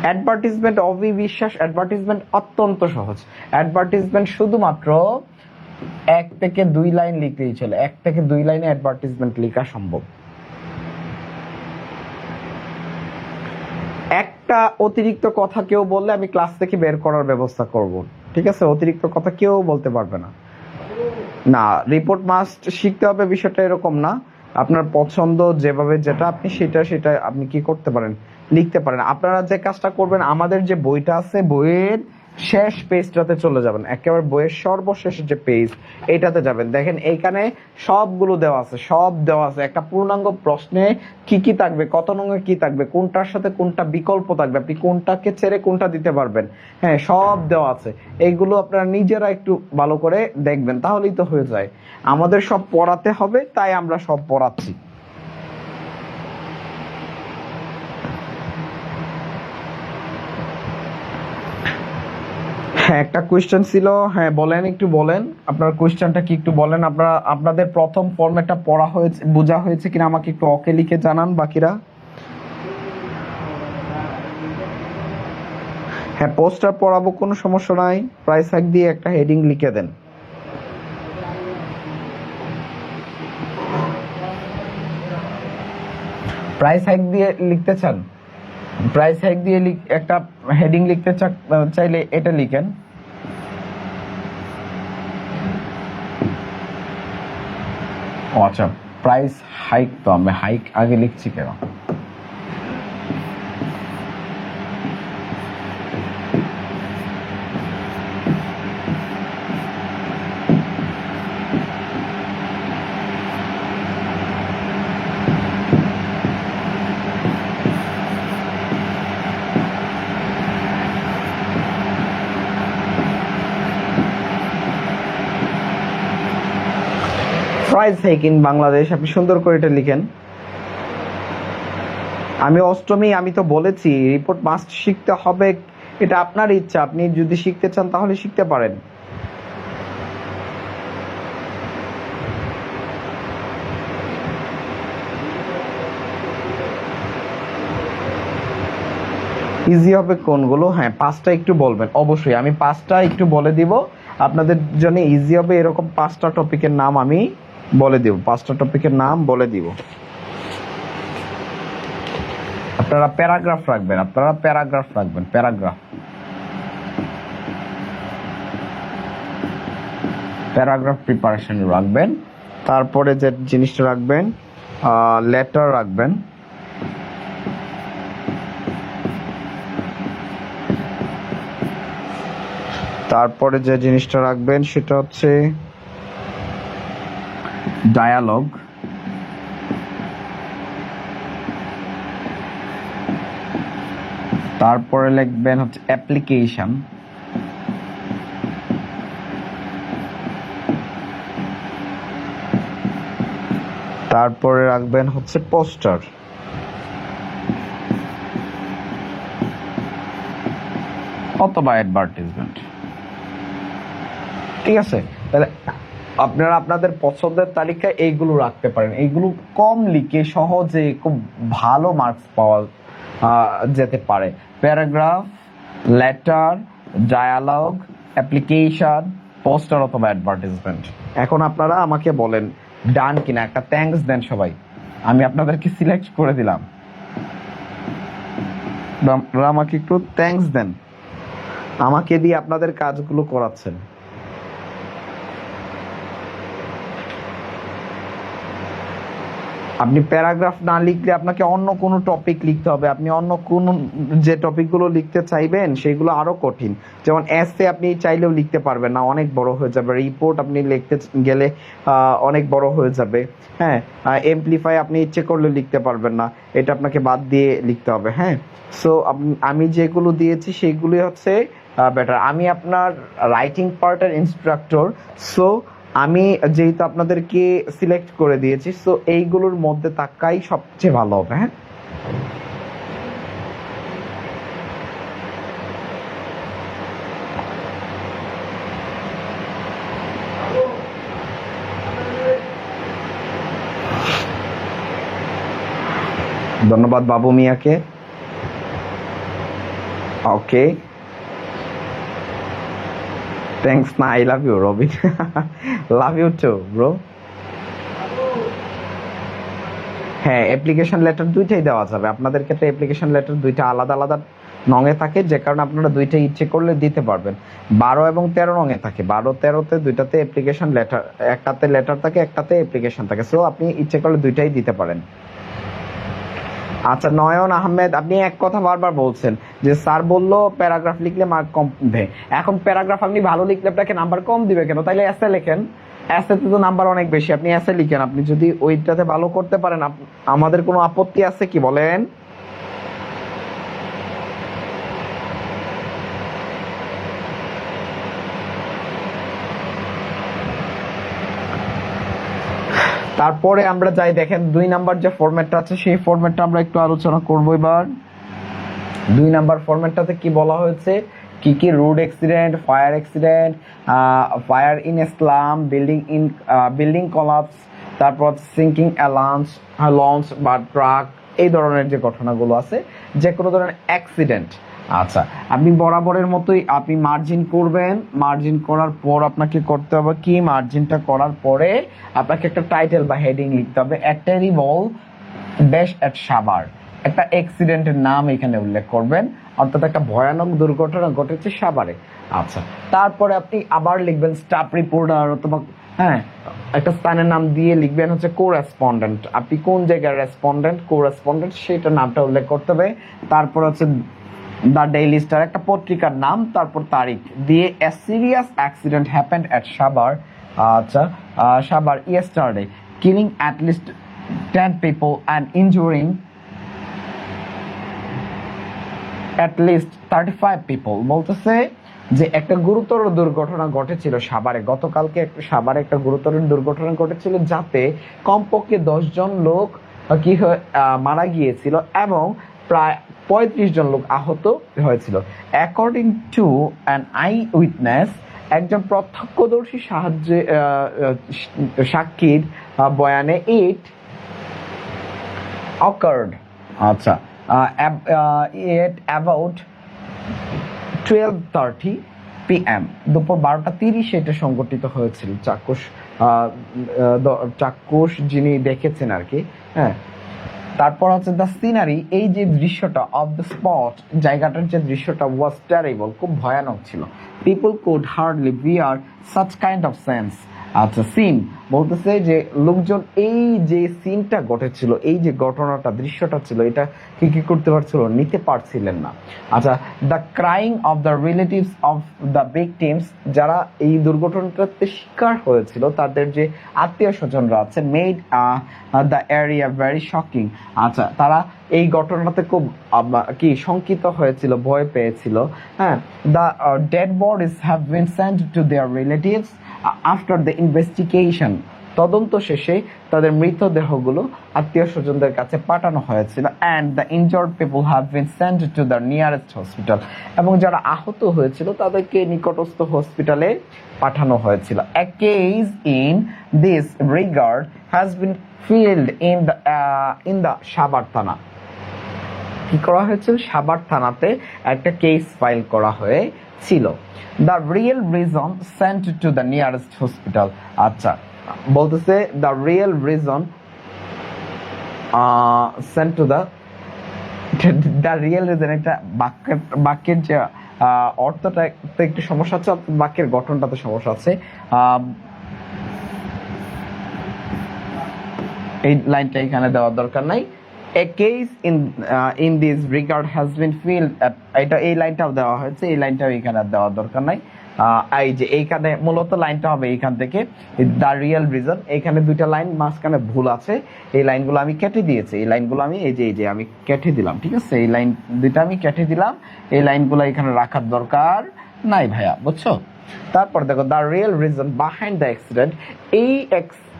অ্যাডভার্টিজমেন্ট অবিশ্বাস। অ্যাডভার্টিজমেন্ট অত্যন্ত সহজ। অ্যাডভার্টিজমেন্ট শুধুমাত্র 1 থেকে 2 লাইন লিখলেই চলে। 1 থেকে 2 লাইনে অ্যাডভার্টিজমেন্ট লেখা সম্ভব। একটা অতিরিক্ত কথা কেউ বললে আমি ক্লাস থেকে বের করার ব্যবস্থা করব, ঠিক আছে? অতিরিক্ত কথা কেউ বলতে পারবে না। না, রিপোর্ট মাস্ট শিখতে হবে বিষয়টা এরকম না। আপনার পছন্দ যেভাবে যেটা আপনি সেটা আপনি কি করতে পারেন, লিখতে পারেন। আপনারা যে কাজটা করবেন, আমাদের যে বইটা আছে বইয়ের শেষ পেজটাতে চলে যাবেন, একেবারে বইয়ের সর্বশেষ যে পেজ এইটাতে যাবেন। দেখেন এইখানে সবগুলো দেওয়া আছে, সব দেওয়া আছে। একটা পূর্ণাঙ্গ প্রশ্নে কি কি থাকবে, কত নম্বরে কি থাকবে, কোনটার সাথে কোনটা বিকল্প থাকবে, আপনি কোনটাকে ছেড়ে কোনটা দিতে পারবেন, হ্যাঁ সব দেওয়া আছে। এইগুলো আপনারা নিজেরা একটু ভালো করে দেখবেন, তাহলেই তো হয়ে যায়। আমাদের সব পড়াতে হবে, তাই আমরা সব পড়াচ্ছি। হ্যাঁ, একটা কোয়েশ্চেন ছিল। হ্যাঁ বলেন, একটু বলেন আপনার কোয়েশ্চেনটা কি একটু বলেন। আপনারা আপনাদের প্রথম ফরম্যাটটা পড়া হয়েছে, বোঝা হয়েছে কিনা আমাকে একটু ওকে লিখে জানান বাকিরা। হ্যাঁ, পোস্টার পড়াবো, কোনো সমস্যা নাই। প্রাইস হ্যাক দিয়ে একটা হেডিং লিখে দেন। প্রাইস হ্যাক দিয়ে লিখতে চান, প্রাইস হ্যাক দিয়ে একটা হেডিং লিখতে চাইলে এটা লিখেন। ও আচ্ছা, প্রাইস হাইক, তো আমি হাইক আগে লিখছি কেন? প্রাইস হাইক ইন বাংলাদেশ, আপনি সুন্দর করে এটা লিখেন। আমি অষ্টমী, আমি তো বলেছি রিপোর্ট মাস্ট শিখতে হবে, এটা আপনার ইচ্ছা। আপনি যদি শিখতে চান তাহলে শিখতে পারেন। ইজি হবে কোনগুলো? হ্যাঁ 5টা একটু বলবেন অবশ্যই, আমি 5টা একটু বলে দিব আপনাদের জন্য। ইজি হবে এরকম 5টা টপিকের নাম আমি বলে দিব, 5টা টপিকের নাম বলে দিব। আপনারা প্যারাগ্রাফ রাখবেন, আপনারা প্যারাগ্রাফ রাখবেন, প্যারাগ্রাফ প্যারাগ্রাফ প্রিপারেশন রাখবেন। তারপরে যে জিনিসটা রাখবেন, লেটার রাখবেন। তারপরে যে জিনিসটা রাখবেন সেটা হচ্ছে ডায়ালগ। তারপরে লিখবেন হচ্ছে অ্যাপ্লিকেশন। তারপরে রাখবেন হচ্ছে পোস্টার। অথবা অ্যাডভার্টাইজমেন্ট, ঠিক আছে? তাহলে আপনারা আপনাদের পছন্দের তালিকায় এইগুলো রাখতে পারেন। এইগুলো কম লিখে সহজে খুব ভালো মার্কস পাওয়া যেতে পারে। Paragraph, letter, dialogue, application, poster অথবা অ্যাডভার্টাইজমেন্ট। এখন আপনারা আমাকে বলেন ডান কিনা, একটা থ্যাঙ্কস দেন সবাই। আমি আপনাদেরকে সিলেক্ট করে দিলাম, আপনারা আমাকে একটু থ্যাঙ্কস দেন, আমাকে দিয়ে আপনাদের কাজগুলো করাচ্ছেন। আপনি প্যারাগ্রাফ না লিখলে আপনাকে অন্য কোনো টপিক লিখতে হবে। আপনি অন্য কোন যে টপিকগুলো লিখতে চাইবেন সেগুলো আরো কঠিন। যেমন এসে আপনি চাইলেও লিখতে পারবেন না, অনেক বড় হয়ে যাবে। রিপোর্ট আপনি লিখতে গেলে অনেক বড় হয়ে যাবে। হ্যাঁ, এমপ্লিফাই আপনি ইচ্ছে করলে লিখতে পারবেন না, এটা আপনাকে বাদ দিয়ে লিখতে হবে। হ্যাঁ, সো আমি যেগুলো দিয়েছি সেইগুলি হচ্ছে বেটার। আমি আপনার রাইটিং পার্টের ইনস্ট্রাক্টর, সো আমি যেহেতু আপনাদেরকে সিলেক্ট করে দিয়েছি, সো এইগুলোর মধ্যে থাকাই সবচেয়ে ভালো হবে। হ্যাঁ, ধন্যবাদ বাবু মিয়াকে। ওকে, থ্যাঙ্কস না, I love you Robin. Love you too bro. হ্যাঁ, অ্যাপ্লিকেশন লেটার দুইটাই দেওয়া যাবে। আপনাদের ক্ষেত্রে অ্যাপ্লিকেশন লেটার দুইটা আলাদা আলাদা নঙে থাকে, যে কারণে আপনারা দুইটাই ইচ্ছে করলে দিতে পারবেন। 12 এবং 13 নঙে থাকে। 12, 13তে দুইটাতে অ্যাপ্লিকেশন লেটার, একটাতে লেটার থাকে, একটাতে অ্যাপ্লিকেশন থাকে। সো আপনি ইচ্ছে করলে দুইটাই দিতে পারেন। আচ্ছা, নয়ন আহমেদ, আপনি এক কথা বারবার বলছেন যে স্যার বললো প্যারাগ্রাফ লিখলে মার্ক কম দেয়। এখন প্যারাগ্রাফ আপনি ভালো লিখলে আপনাকে নাম্বার কম দিবে কেন? তাইলে এসে লেখেন, এসেতে তো নাম্বার অনেক বেশি। আপনি এসে লিখেন, আপনি যদি ওইটাতে ভালো করতে পারেন আমাদের কোনো আপত্তি আছে কি বলেন? তারপরে আমরা যাই, দেখেন 2 নাম্বার যে ফরম্যাটটা আছে সেই ফরম্যাটটা আমরা একটু আলোচনা করবো এবার। 2 নাম্বার ফরম্যাটটাতে কি বলা হয়েছে, কি কি road accident, fire in Islam, building collapse, তারপর সিঙ্কিং লঞ্চ বা ট্রাক, এই ধরনের যে ঘটনাগুলো আছে, যে কোনো ধরনের অ্যাক্সিডেন্ট। আচ্ছা, আপনি বরাবরের মতোই আপনি মার্জিন করবেন। মার্জিন করার পর আপনাকে করতে হবে কি, মার্জিনটা করার পরে আপনাকে একটা টাইটেল বা হেডিং লিখতে হবে। এ টেরিবল ড্যাশ এট সাভার, একটা অ্যাক্সিডেন্টের নাম এখানে উল্লেখ করবেন, অর্থাৎ একটা ভয়ানক দুর্ঘটনা ঘটেছে সাভারে। আচ্ছা, তারপরে আপনি আবার লিখবেন স্টাফ রিপোর্টার, অথবা হ্যাঁ একটা স্থানের নাম দিয়ে লিখবেন হচ্ছে কোরেসপন্ডেন্ট। আপনি কোন জায়গায় কোরেসপন্ডেন্ট সেটা নামটা উল্লেখ করতে হবে। তারপর হচ্ছে দ্য ডেইলি স্টার, একটা পত্রিকার নাম, তারপর তারিখ দিয়ে এ সিরিয়াস অ্যাক্সিডেন্ট হ্যাপেন্ড এট সাভার। আচ্ছা, Savar yesterday, killing at least 10 people and injuring at least 35 people। বলতেছে যে একটা গুরুতর দুর্ঘটনা ঘটেছিল সাভারে, গতকালকে সাভারে একটা গুরুতর দুর্ঘটনা ঘটেছিল, যাতে কমপক্ষে 10 জন লোক মারা গিয়েছিল এবং প্রায় 35 জন লোক আহত হয়েছিল। According to an I witness, একজন প্রত্যক্ষদর্শী সাক্ষীর বয়ানে, ইট occurred আচ্ছা at about 12:30 PM, দুপুর 12:30 এটা সংঘটিত হয়েছিল। চাক্ষুষ যিনি দেখেছেন আর কি। হ্যাঁ, তারপর হচ্ছে দ্য সিনারি, এই যে দৃশ্যটা, অফ দ্য স্পট, জায়গাটার যে দৃশ্যটা, ওয়াজ টেরিবল, খুব ভয়ানক ছিল। People could hardly bear such kind of sense. আচ্ছা, সিন বলতেছে যে লোকজন এই যে সিনটা ঘটেছিল, এই যে ঘটনাটা, দৃশ্যটা ছিল, এটা কি করতে পারছিল, নিতে পারছিলেন না। আচ্ছা, the crying of the relatives of the victims, যারা এই দুর্ঘটনাটাতে শিকার হয়েছিল তাদের যে আত্মীয় স্বজনরা আছে, made the area very shocking. আচ্ছা, তারা এই ঘটনাতে খুব কি শঙ্কিত হয়েছিল, ভয় পেয়েছিল। হ্যাঁ, the dead bodies have been sent to their relatives after the investigation, তদন্ত শেষে তাদের মৃতদেহগুলো আত্মীয় স্বজনদের কাছে পাঠানো হয়েছিল। And the injured people have been sent to the nearest hospital, এবং যারা আহত হয়েছিল তাদেরকে নিকটস্থ হসপিটালে পাঠানো হয়েছিল। A case in this regard has been filed in the Savar thana. কি করা হয়েছিল, সাভার থানাতে একটা কেস ফাইল করা হয়েছিল। The real reason sent to the nearest hospital. আচ্ছা, বলতেছে the real reason sent to the real reason, একটা বাক্যের যে অর্থটা একটু সমস্যা আছে, বাক্যের গঠনটাতে সমস্যা আছে। এই লাইনটা এখানে দেওয়ার দরকার নাই। A case in this regard has been filled, এটা এই লাইনটাও দেওয়া হয়েছে, এই লাইনটাও এখানে দেওয়ার দরকার নাই। এই যে এইখানে মূলত লাইনটা হবে এইখান থেকে, দ্য রিয়েল রিজন, এখানে দুইটা লাইন মাঝখানে ভুল আছে, এই লাইনগুলো আমি কেটে দিয়েছি। এই লাইনগুলো আমি এই যে আমি কেটে দিলাম, ঠিক আছে, এই লাইন দুইটা আমি কেটে দিলাম, এই লাইনগুলো এখানে রাখার দরকার নাই ভাইয়া, বুঝছো? তারপর দেখো the real reason behind the accident, এই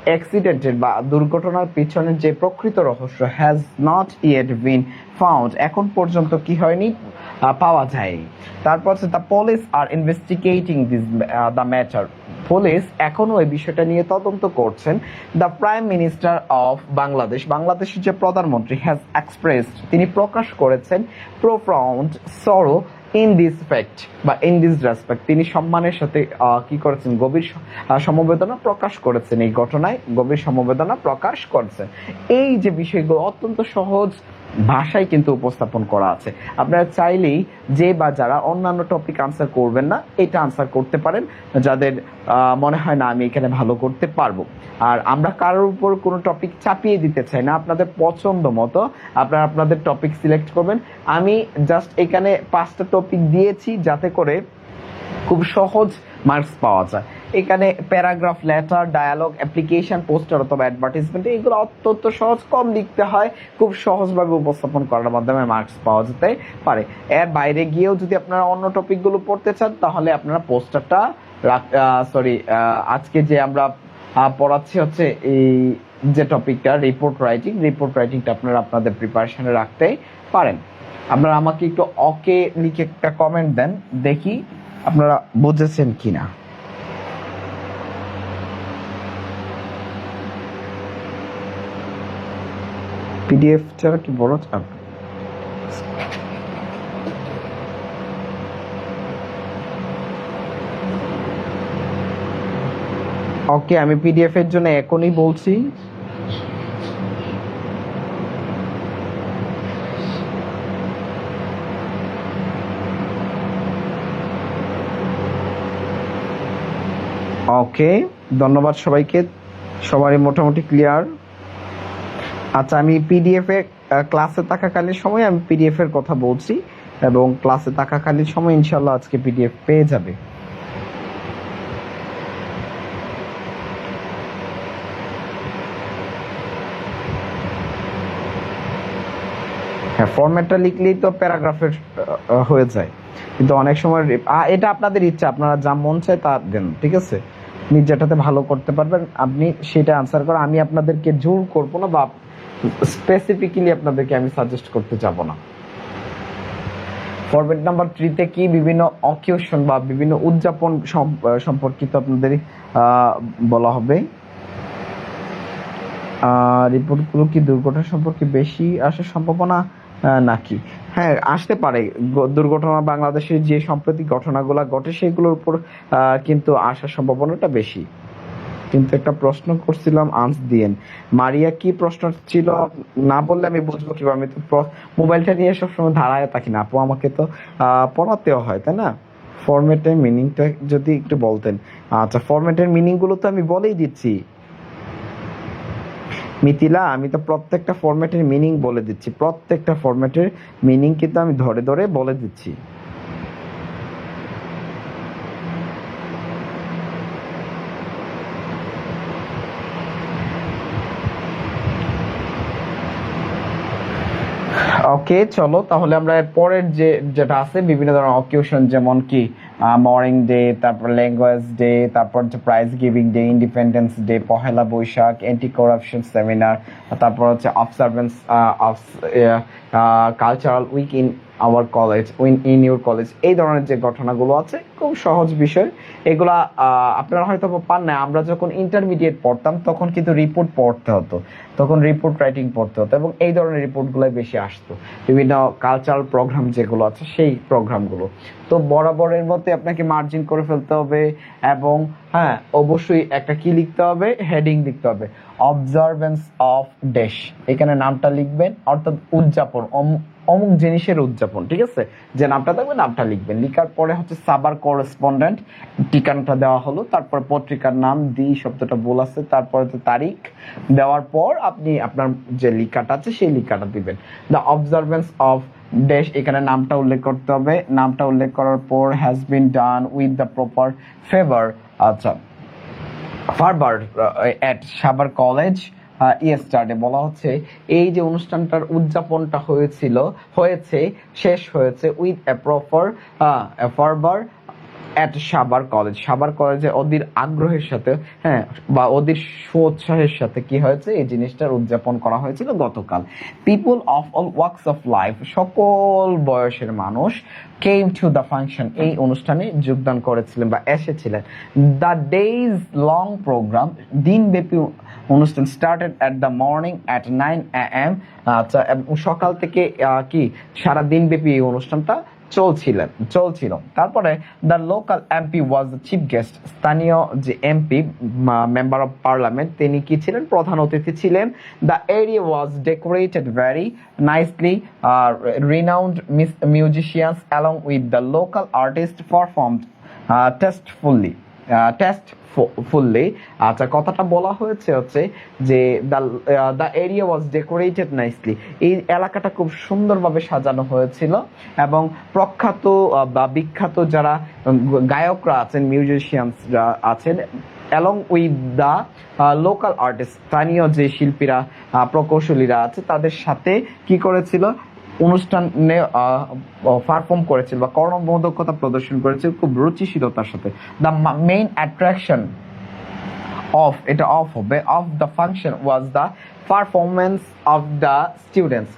অ্যাক্সিডেন্টের বা দুর্ঘটনার পিছনের যে প্রকৃত রহস্য has not yet been found, এখন পর্যন্ত কি হয়নি, পাওয়া যায়নি। তারপর হচ্ছে the police are investigating this the matter, police এখনো এই বিষয়টা নিয়ে তদন্ত করছেন। The prime minister of Bangladesh, বাংলাদেশের যে প্রধানমন্ত্রী, হ্যাজ এক্সপ্রেসড, তিনি প্রকাশ করেছেন প্রোফাউন্ড সরো ইন দিস ফ্যাক্ট বা ইন দিস রেসপেক্ট, তিনি সম্মানের সাথে কি করেছেন, গভীর সমবেদনা প্রকাশ করেছেন, এই ঘটনায় গভীর সমবেদনা প্রকাশ করেছেন। এই যে বিষয়গুলো অত্যন্ত সহজ ভাষায় কিন্তু উপস্থাপন করা আছে, আপনারা চাইলেই যে বা যারা অন্যান্য টপিক আনসার করবেন না, এটা আনসার করতে পারেন, যাদের মনে হয় না আমি এখানে ভালো করতে পারবো। আর আমরা কারোর উপর কোনো টপিক চাপিয়ে দিতে চাই না, আপনাদের পছন্দ মতো আপনারা আপনাদের টপিক সিলেক্ট করবেন। আমি জাস্ট এখানে 5টা টপিক দিয়েছি যাতে করে খুব সহজ মার্কস পাওয়া যায়। এখানে paragraph, letter, dialogue, application, poster অথবা অ্যাডভার্টাইজমেন্ট, এগুলো অত্যন্ত সহজ, কম লিখতে হয়, খুব সহজভাবে উপস্থাপন করার মাধ্যমে মার্কস পাওয়া যেতে পারে। এর বাইরে গিয়েও যদি আপনারা অন্য টপিকগুলো পড়তে চান তাহলে আপনারা পোস্টারটা আজকে যে আমরা পড়াচ্ছি হচ্ছে এই যে টপিকটা রিপোর্ট রাইটিংটা আপনারা আপনাদের প্রিপারেশনে রাখতে পারেন। আপনারা আমাকে একটু ওকে লিখে একটা কমেন্ট দেন, দেখি আপনারা বুঝেছেন কিনা। পিডিএফ ছাড়া কি বড় চাপ? ওকে, আমি পিডিএফ এর জন্য এখনই বলছি। ওকে, ধন্যবাদ সবাইকে, সবারই মোটামুটি ক্লিয়ার। আচ্ছা, আমি পিডিএফ এ ক্লাসে থাকাকালীন সময় আমি পিডিএফ এর কথা বলছি, এবং ক্লাসে থাকাকালীন সময় ইনশাল্লাহ আজকে পিডিএফ পেয়ে যাবে। হ্যাঁ, ফরম্যাটটা লিখলেই তো প্যারাগ্রাফের হয়ে যায়, কিন্তু অনেক সময় এটা আপনাদের ইচ্ছা, আপনারা যা মন চায় তা দেন, ঠিক আছে? আপনি যেটাতে ভালো করতে পারবেন আপনি সেটা আনসার করেন, আমি আপনাদেরকে জোর করব না বা স্পেসিফিক্যালি আপনাদেরকে আমি সাজেস্ট করতে যাব না। ফরম্যাট নাম্বার 3-তে কি বিভিন্ন অকেশন বা বিভিন্ন উদযাপন সম্পর্কিত আপনাদের বলা হবে। রিপোর্টগুলো কি দুর্ঘটনা সম্পর্কে বেশি আসার সম্ভাবনা নাকি? হ্যাঁ, আসতে পারে। দুর্ঘটনা বাংলাদেশের যে সম্প্রতি ঘটনাগুলো ঘটে সেগুলোর উপর কিন্তু আসার সম্ভাবনাটা বেশি। কিন্তু একটা প্রশ্ন করছিলাম, আনসার দিয়েন। মারিয়া কি প্রশ্ন ছিল না বললে আমি বুঝবো কিভাবে? আমি তো মোবাইলটা নিয়ে সবসময় ধারায় থাকি না আপু, আমাকে তো পড়াতেও হয়, তাই না? ফরম্যাটের মিনিংটা যদি একটু বলতেন। আচ্ছা, ফরম্যাটের মিনিং গুলো তো আমি বলেই দিচ্ছি মিথিলা, আমি তো প্রত্যেকটা ফরম্যাটের মিনিং বলে দিচ্ছি, প্রত্যেকটা ফরম্যাটের মিনিং কিন্তু আমি ধরে ধরে বলে দিচ্ছি। ওকে, চলো তাহলে আমরা পরের যেটা আছে বিভিন্ন ধরনের অকেশন, যেমন কি মর্নিং ডে, তারপর ল্যাঙ্গুয়েজ ডে, তারপর হচ্ছে prize giving day, independence day, Pohela Boishakh, anti corruption seminar, তারপর হচ্ছে observance of cultural week in our college, in your college, এই ধরনের যে ঘটনাগুলো আছে খুব সহজ বিষয়। এগুলা আপনারা হয়তো পান না, আমরা যখন ইন্টারমিডিয়েট পড়তাম তখন কিন্তু রিপোর্ট পড়তে হতো, তখন রিপোর্ট রাইটিং পড়তে হতো, এবং এই ধরনের রিপোর্টগুলোই বেশি আসতো, বিভিন্ন কালচারাল প্রোগ্রাম যেগুলো আছে সেই প্রোগ্রামগুলো। তো বরাবরের মধ্যে আপনাকে মার্জিন করে ফেলতে হবে, এবং হ্যাঁ অবশ্যই একটা কি লিখতে হবে, হেডিং লিখতে হবে, অবজারভেন্স অফ ড্যাশ, এখানে নামটা লিখবেন, অর্থাৎ উদযাপন, অমুক জিনিসের উদযাপন, ঠিক আছে? যে নামটা থাকবে নামটা লিখবেন, লিখার পরে হচ্ছে সাবার করেসপন্ডেন্ট, ঠিকানাটা দেওয়া হলো, তারপর পত্রিকার নাম, দি শব্দটা ভুল আছে, তারপরে তো তারিখ দেওয়ার পর আপনি আপনার যে লিখাটা আছে সেই লিখাটা দিবেন। দ্য অবজারভেন্স অফ ড্যাশ, এখানে নামটা উল্লেখ করতে হবে, নামটা উল্লেখ করার পর has been done with the proper favour, আচ্ছা ফারবার এট সাবার কলেজ ইয়েস্টারডে, বলা হচ্ছে এই যে অনুষ্ঠানটার উদযাপনটা শেষ হয়েছে উইথ এ প্রপার ফারবার অ্যাট সাবার কলেজ। সাবার কলেজে অধীর আগ্রহের সাথে, হ্যাঁ, বা অধীর সুউৎসাহের সাথে কি হয়েছে, এই জিনিসটার উদযাপন করা হয়েছিল গতকাল। People of all works of life, সকল বয়সের মানুষ, কেম টু দ্য ফাংশন, এই অনুষ্ঠানে যোগদান করেছিলেন বা এসেছিলেন। দ্য ডেইজ লং প্রোগ্রাম, দিনব্যাপী অনুষ্ঠান, started at the morning at 9 AM। আচ্ছা, সকাল থেকে কি সারা দিনব্যাপী এই অনুষ্ঠানটা চলছিল। তারপরে the local MP was the chief guest, স্থানীয় যে এমপি, মেম্বার অফ পার্লামেন্ট, তিনি কি ছিলেন, প্রধান অতিথি ছিলেন। The area was decorated very nicely, renowned musicians along with the local artist performed tastefully. আচ্ছা, কথাটা বলা হয়েছে হচ্ছে যে the area was decorated nicely, এই এলাকাটা খুব সুন্দরভাবে সাজানো হয়েছিল এবং প্রখ্যাত বা বিখ্যাত যারা গায়করা আছেন, মিউজিশিয়ানসরা আছেন, along with the local artist, স্থানীয় যে শিল্পীরা, প্রকৌশলীরা আছে, তাদের সাথে কি করেছিল, অনুষ্ঠানে পারফর্ম করেছিল বা কর্মদক্ষতা প্রদর্শন করেছিল খুব রুচিশীলতার সাথে। The main attraction of the function was the performance of the students.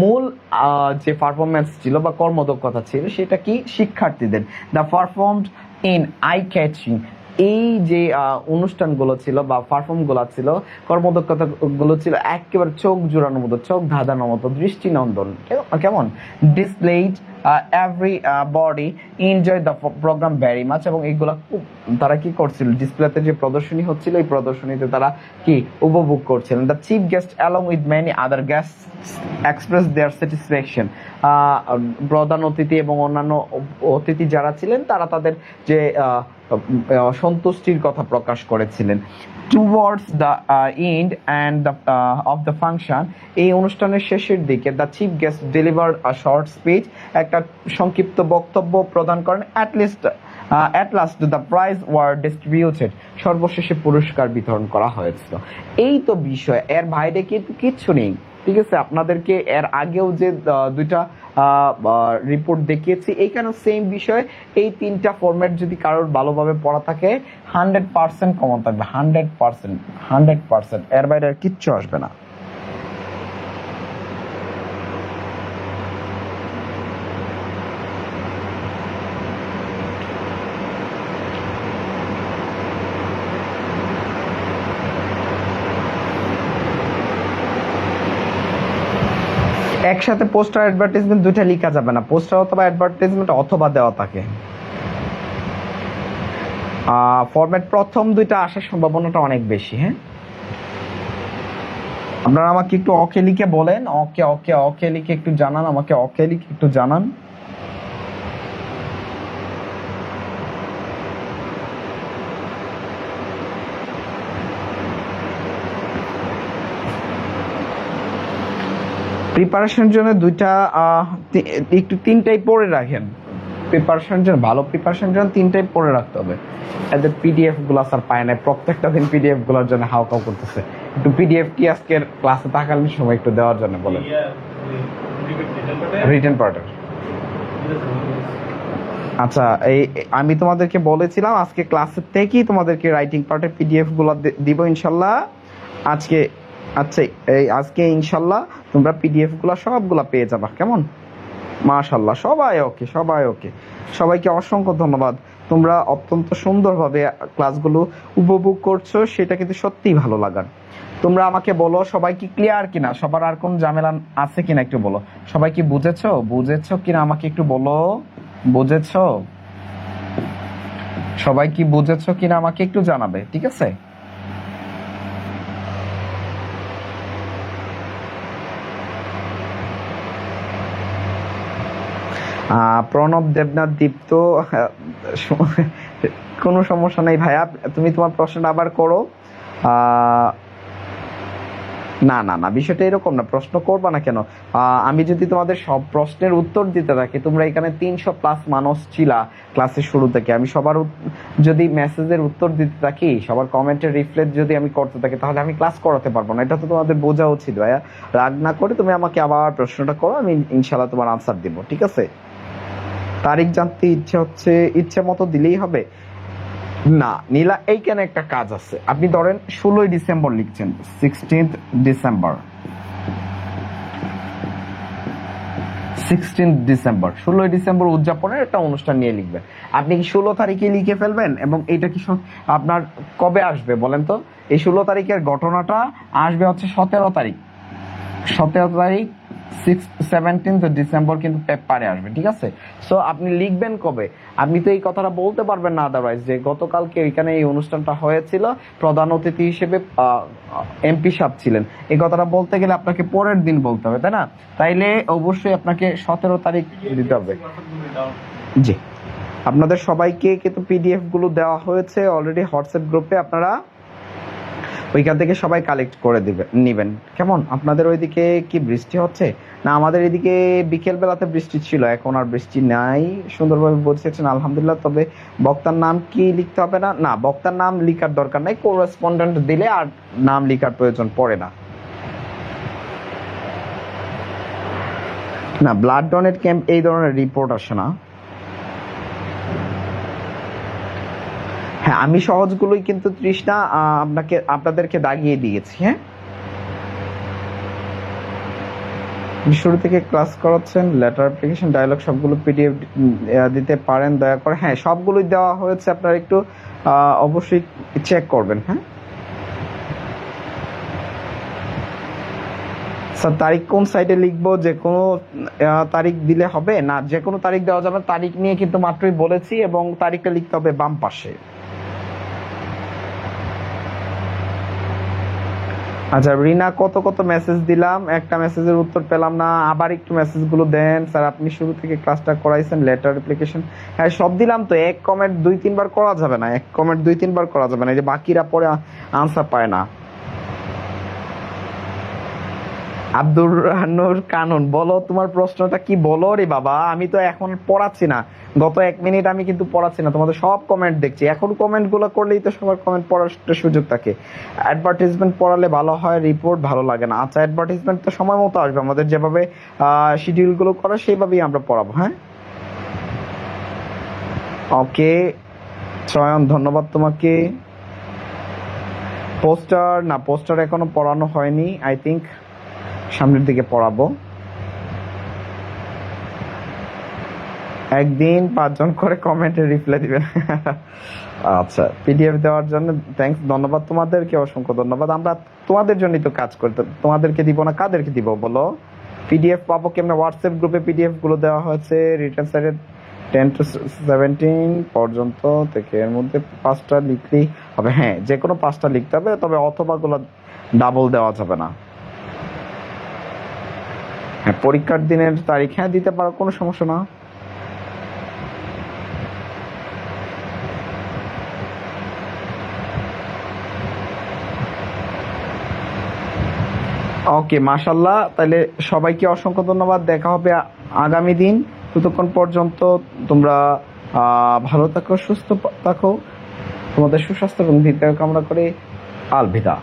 মূল যে পারফরমেন্স ছিল বা কর্মদক্ষতা ছিল সেটা কি, শিক্ষার্থীদের। The performed in eye catching, এই যে অনুষ্ঠানগুলো ছিল বা পারফর্মগুলো ছিল, কর্মদক্ষতাগুলো ছিল একেবারে চোখ জোড়ানোর মতো, চোখ ধাঁধানোর মতো, দৃষ্টিনন্দন, কেমন, displayed everybody enjoy the programme very much, এবং এইগুলা খুব তারা কি করছিল, ডিসপ্লেতে যে প্রদর্শনী হচ্ছিল এই প্রদর্শনীতে তারা কি উপভোগ করছিলেন। The chief guest along with many other guest express their satisfaction, প্রধান অতিথি এবং অন্যান্য অতিথি যারা ছিলেন তারা তাদের যে সন্তুষ্টির কথা প্রকাশ করেছিলেন। Towards the end and of the function, এই অনুষ্ঠানের শেষের দিকে the chief guest delivered a short speech, একটা সংক্ষিপ্ত বক্তব্য প্রদান করেন। At last the prize were distributed, সর্বশেষে পুরস্কার বিতরণ করা হয়েছিল। এই তো বিষয়, এর বাইরে কিন্তু কিচ্ছু নেই, ঠিক আছে। আপনাদেরকে এর আগেও যে দুইটা রিপোর্ট দেখিয়েছি, এইখানে সেম বিষয়, এই তিনটা ফরম্যাট যদি কারোর ভালোভাবে পড়া থাকে 100% কমন থাকবে, 100%, এর বাইরে আর কিচ্ছু আসবে না। একসাথে পোস্টার অ্যাডভার্টাইজমেন্ট দুইটা লেখা যাবে না, পোস্টার অথবা অ্যাডভার্টাইজমেন্ট অথবা দেওয়া থাকে। ফরম্যাট প্রথম দুইটা আসার সম্ভাবনাটা অনেক বেশি। হ্যাঁ, আপনারা আমাকে একটু অকে লিখে বলেন, অকে লিখে একটু জানান, আমাকে অকে লিখে একটু জানান। প্রিপারেশনের জন্য দুইটা একটু তিনটাই পড়ে রাখেন, প্রিপারেশনের জন্য, ভালো প্রিপারেশনের জন্য তিনটাই পড়ে রাখতে হবে। এদের পিডিএফ গুলা স্যার পায় না, প্রত্যেকটা দিন পিডিএফ গুলার জন্য হাউকাউ করতেছে। একটু পিডিএফ কি আজকের ক্লাসে থাকাকালীন সময় একটু দেওয়ার জন্য বলেন, রিটেন পার্টের। আচ্ছা, এই আমি তোমাদেরকে বলেছিলাম আজকে ক্লাসের থেকেই তোমাদেরকে রাইটিং পার্টের পিডিএফ গুলা দিব ইনশাল্লাহ আজকে। আচ্ছা, এই আজকে ইনশাল্লাহ তোমরা পিডিএফ গুলা সবগুলা পেয়ে যাবা, কেমন? মাশাআল্লাহ, সবাই ওকে। সবাইকে অসংখ্য ধন্যবাদ, তোমরা অত্যন্ত সুন্দরভাবে ক্লাসগুলো উপভোগ করছো, সেটা কিন্তু সত্যিই ভালো লাগার। তোমরা আমাকে বলো সবাই কি ক্লিয়ার কিনা, সবার আর কোন ঝামেলা আছে কিনা একটু বলো। সবাই কি বুঝেছো কিনা আমাকে একটু বলো, বুঝেছো? সবাই কি বুঝেছো কিনা আমাকে একটু জানাবে, ঠিক আছে? প্রণব দেবনাথ দীপ্ত, কোনো সমস্যা নেই ভাইয়া, তুমি তোমার প্রশ্নটা আবার করো। না, বিষয়টা এরকম না, প্রশ্ন করবা না কেন? আমি যদি তোমাদের সব প্রশ্নের উত্তর দিতে থাকি, তোমরা এখানে 300+ মানুষ ছিলা ক্লাসের শুরু থেকে, আমি সবার যদি মেসেজের উত্তর দিতে থাকি, সবার কমেন্টের রিফ্লেক্ট যদি আমি করতে থাকি, তাহলে আমি ক্লাস করাতে পারবো না। এটা তো তোমাদের বোঝা উচিত ভাইয়া। রাগ না করে তুমি আমাকে আবার প্রশ্নটা করো, আমি ইনশাল্লাহ তোমার আনসার দিব, ঠিক আছে? তারিখ জানতে ইচ্ছে হচ্ছে, ইচ্ছে মতো দিলেই হবে না নীলা। এইখানে একটা কাজ আছে, আপনি ধরেন 16ই ডিসেম্বর লিখছেন, 16th ডিসেম্বর, 16ই ডিসেম্বর উদযাপনের একটা অনুষ্ঠান নিয়ে লিখবেন। আপনি কি 16 তারিখে লিখে ফেলবেন এবং এটা কি আপনার কবে আসবে বলেন তো? এই 16 তারিখের ঘটনাটা আসবে হচ্ছে 17 তারিখ, 17th ডিসেম্বর কিন্তু পেপারে আসবে, ঠিক আছে? সো আপনি লিখবেন কবে? আপনি তো এই কথাটা বলতে পারবেন না আদারওয়াইজ যে গতকালকে এখানে এই অনুষ্ঠানটা হয়েছিল, প্রধান অতিথি হিসেবে এমপি সাহেব ছিলেন, এই কথাটা বলতে গেলে আপনাকে পরের দিন বলতে হবে, তাই না? তাইলে অবশ্যই আপনাকে 17 তারিখ দিতে হবে। জি, আপনাদের সবাইকে কিন্তু পিডিএফ গুলো দেওয়া হয়েছে অলরেডি হোয়াটসঅ্যাপ গ্রুপে, আপনারা ওইখান থেকে সবাই কালেক্ট করে নিবেন। কেমন আপনাদের ওইদিকে কি বৃষ্টি হচ্ছে? না আমাদের এদিকে বিকেল বেলাতে বৃষ্টি ছিল, এখন আর বৃষ্টি নাই, সুন্দরভাবে বলছেন আলহামদুলিল্লাহ। তবে বক্তার নাম কি লিখতে হবে না? না, বক্তার নাম লিখার দরকার নাই, কোরেসপন্ডেন্ট দিলে আর নাম লিখার প্রয়োজন পড়ে না। না, ব্লাড ডোনেট ক্যাম্প এই ধরনের রিপোর্ট আসে না। হ্যাঁ, আমি সহজগুলোই কিন্তু তৃষ্ণা আপনাদেরকে দাগিয়ে দিয়েছি। হ্যাঁ, শুরু থেকে ক্লাস করাচ্ছেন, লেটার, অ্যাপ্লিকেশন, ডায়লগ সবগুলো পিডিএফ দিতে পারেন দয়া করে। হ্যাঁ, সবগুলোই দেওয়া হয়েছে, আপনারা একটু অবশ্যই চেক করবেন। হ্যাঁ স্যার, তারিখ কোন সাইডে লিখবো? যে কোনো তারিখ দিলে হবে না? যে কোনো তারিখ দেওয়া যাবে, তারিখ নিয়ে কিন্তু মাত্রই বলেছি, এবং তারিখটা লিখতে হবে বাম পাশে। আচ্ছা রিনা, কত কত মেসেজ দিলাম, একটা মেসেজের উত্তর পেলাম না, আবার একটু মেসেজ গুলো দেন। স্যার আপনি শুরু থেকে ক্লাসটা করাইছেন, লেটার, অ্যাপ্লিকেশন, হ্যাঁ সব দিলাম তো। এক কমেন্ট 2-3 বার করা যাবে না, এক কমেন্ট 2-3 বার করা যাবে না, এই যে বাকিরা পরে আনসার পায় না। আব্দুর রানুর কানুন, বলো তোমার প্রশ্নটা কি, বলো রে বাবা। আমি তো এখন পড়াচ্ছি না, গত 1 মিনিট আমি কিন্তু পড়াচ্ছি না, তোমাদের সব কমেন্ট দেখছি। এখন কমেন্ট গুলো করলেই তো সবার কমেন্ট পড়ার সুযোগ থাকে। অ্যাডভার্টাইজমেন্ট পড়ালে ভালো হয়, রিপোর্ট ভালো লাগে না। আচ্ছা, অ্যাডভার্টাইজমেন্ট তো সময় মতো আসবে, আমাদের যেভাবে শিডিউল গুলো করা সেইভাবেই আমরা পড়াবো। হ্যাঁ, ওকে চয়ন, ধন্যবাদ তোমাকে। পোস্টার না, পোস্টার এখনো পড়ানো হয়নি, আই থিঙ্ক সামনের দিকে পড়াবো। একদিন 5 জন করে কমেন্টে রিপ্লাই দিবেন। আচ্ছা, পিডিএফ দেওয়ার জন্য থ্যাঙ্কস, ধন্যবাদ তোমাদেরকে, অসংখ্য ধন্যবাদ। আমরা তোমাদের জন্যই তো কাজ করতে, তোমাদেরকে দিব না কাদেরকে দিব বলো? পিডিএফ পাবো কেমনে? হোয়াটসঅ্যাপ গ্রুপে পিডিএফ গুলো দেওয়া হয়েছে, রিটার্ন সাইডে 10 to 17 পর্যন্ত থেকে, এর মধ্যে 5টা লিখলেই হবে। হ্যাঁ, যে কোনো 5টা লিখতে হবে, তবে অথবা গুলো ডাবল দেওয়া যাবে না। হ্যাঁ, পরীক্ষার দিনের তারিখ হ্যাঁ দিতে পারো, কোনো সমস্যা না। ওকে, মাশাল্লাহ। তাহলে সবাইকে অসংখ্য ধন্যবাদ, দেখা হবে আগামী দিন। ততক্ষণ পর্যন্ত তোমরা ভালো থাকো, সুস্থ থাকো, তোমাদের সুস্বাস্থ্য এবং দীর্ঘায়ু কামনা করে আলবিদা।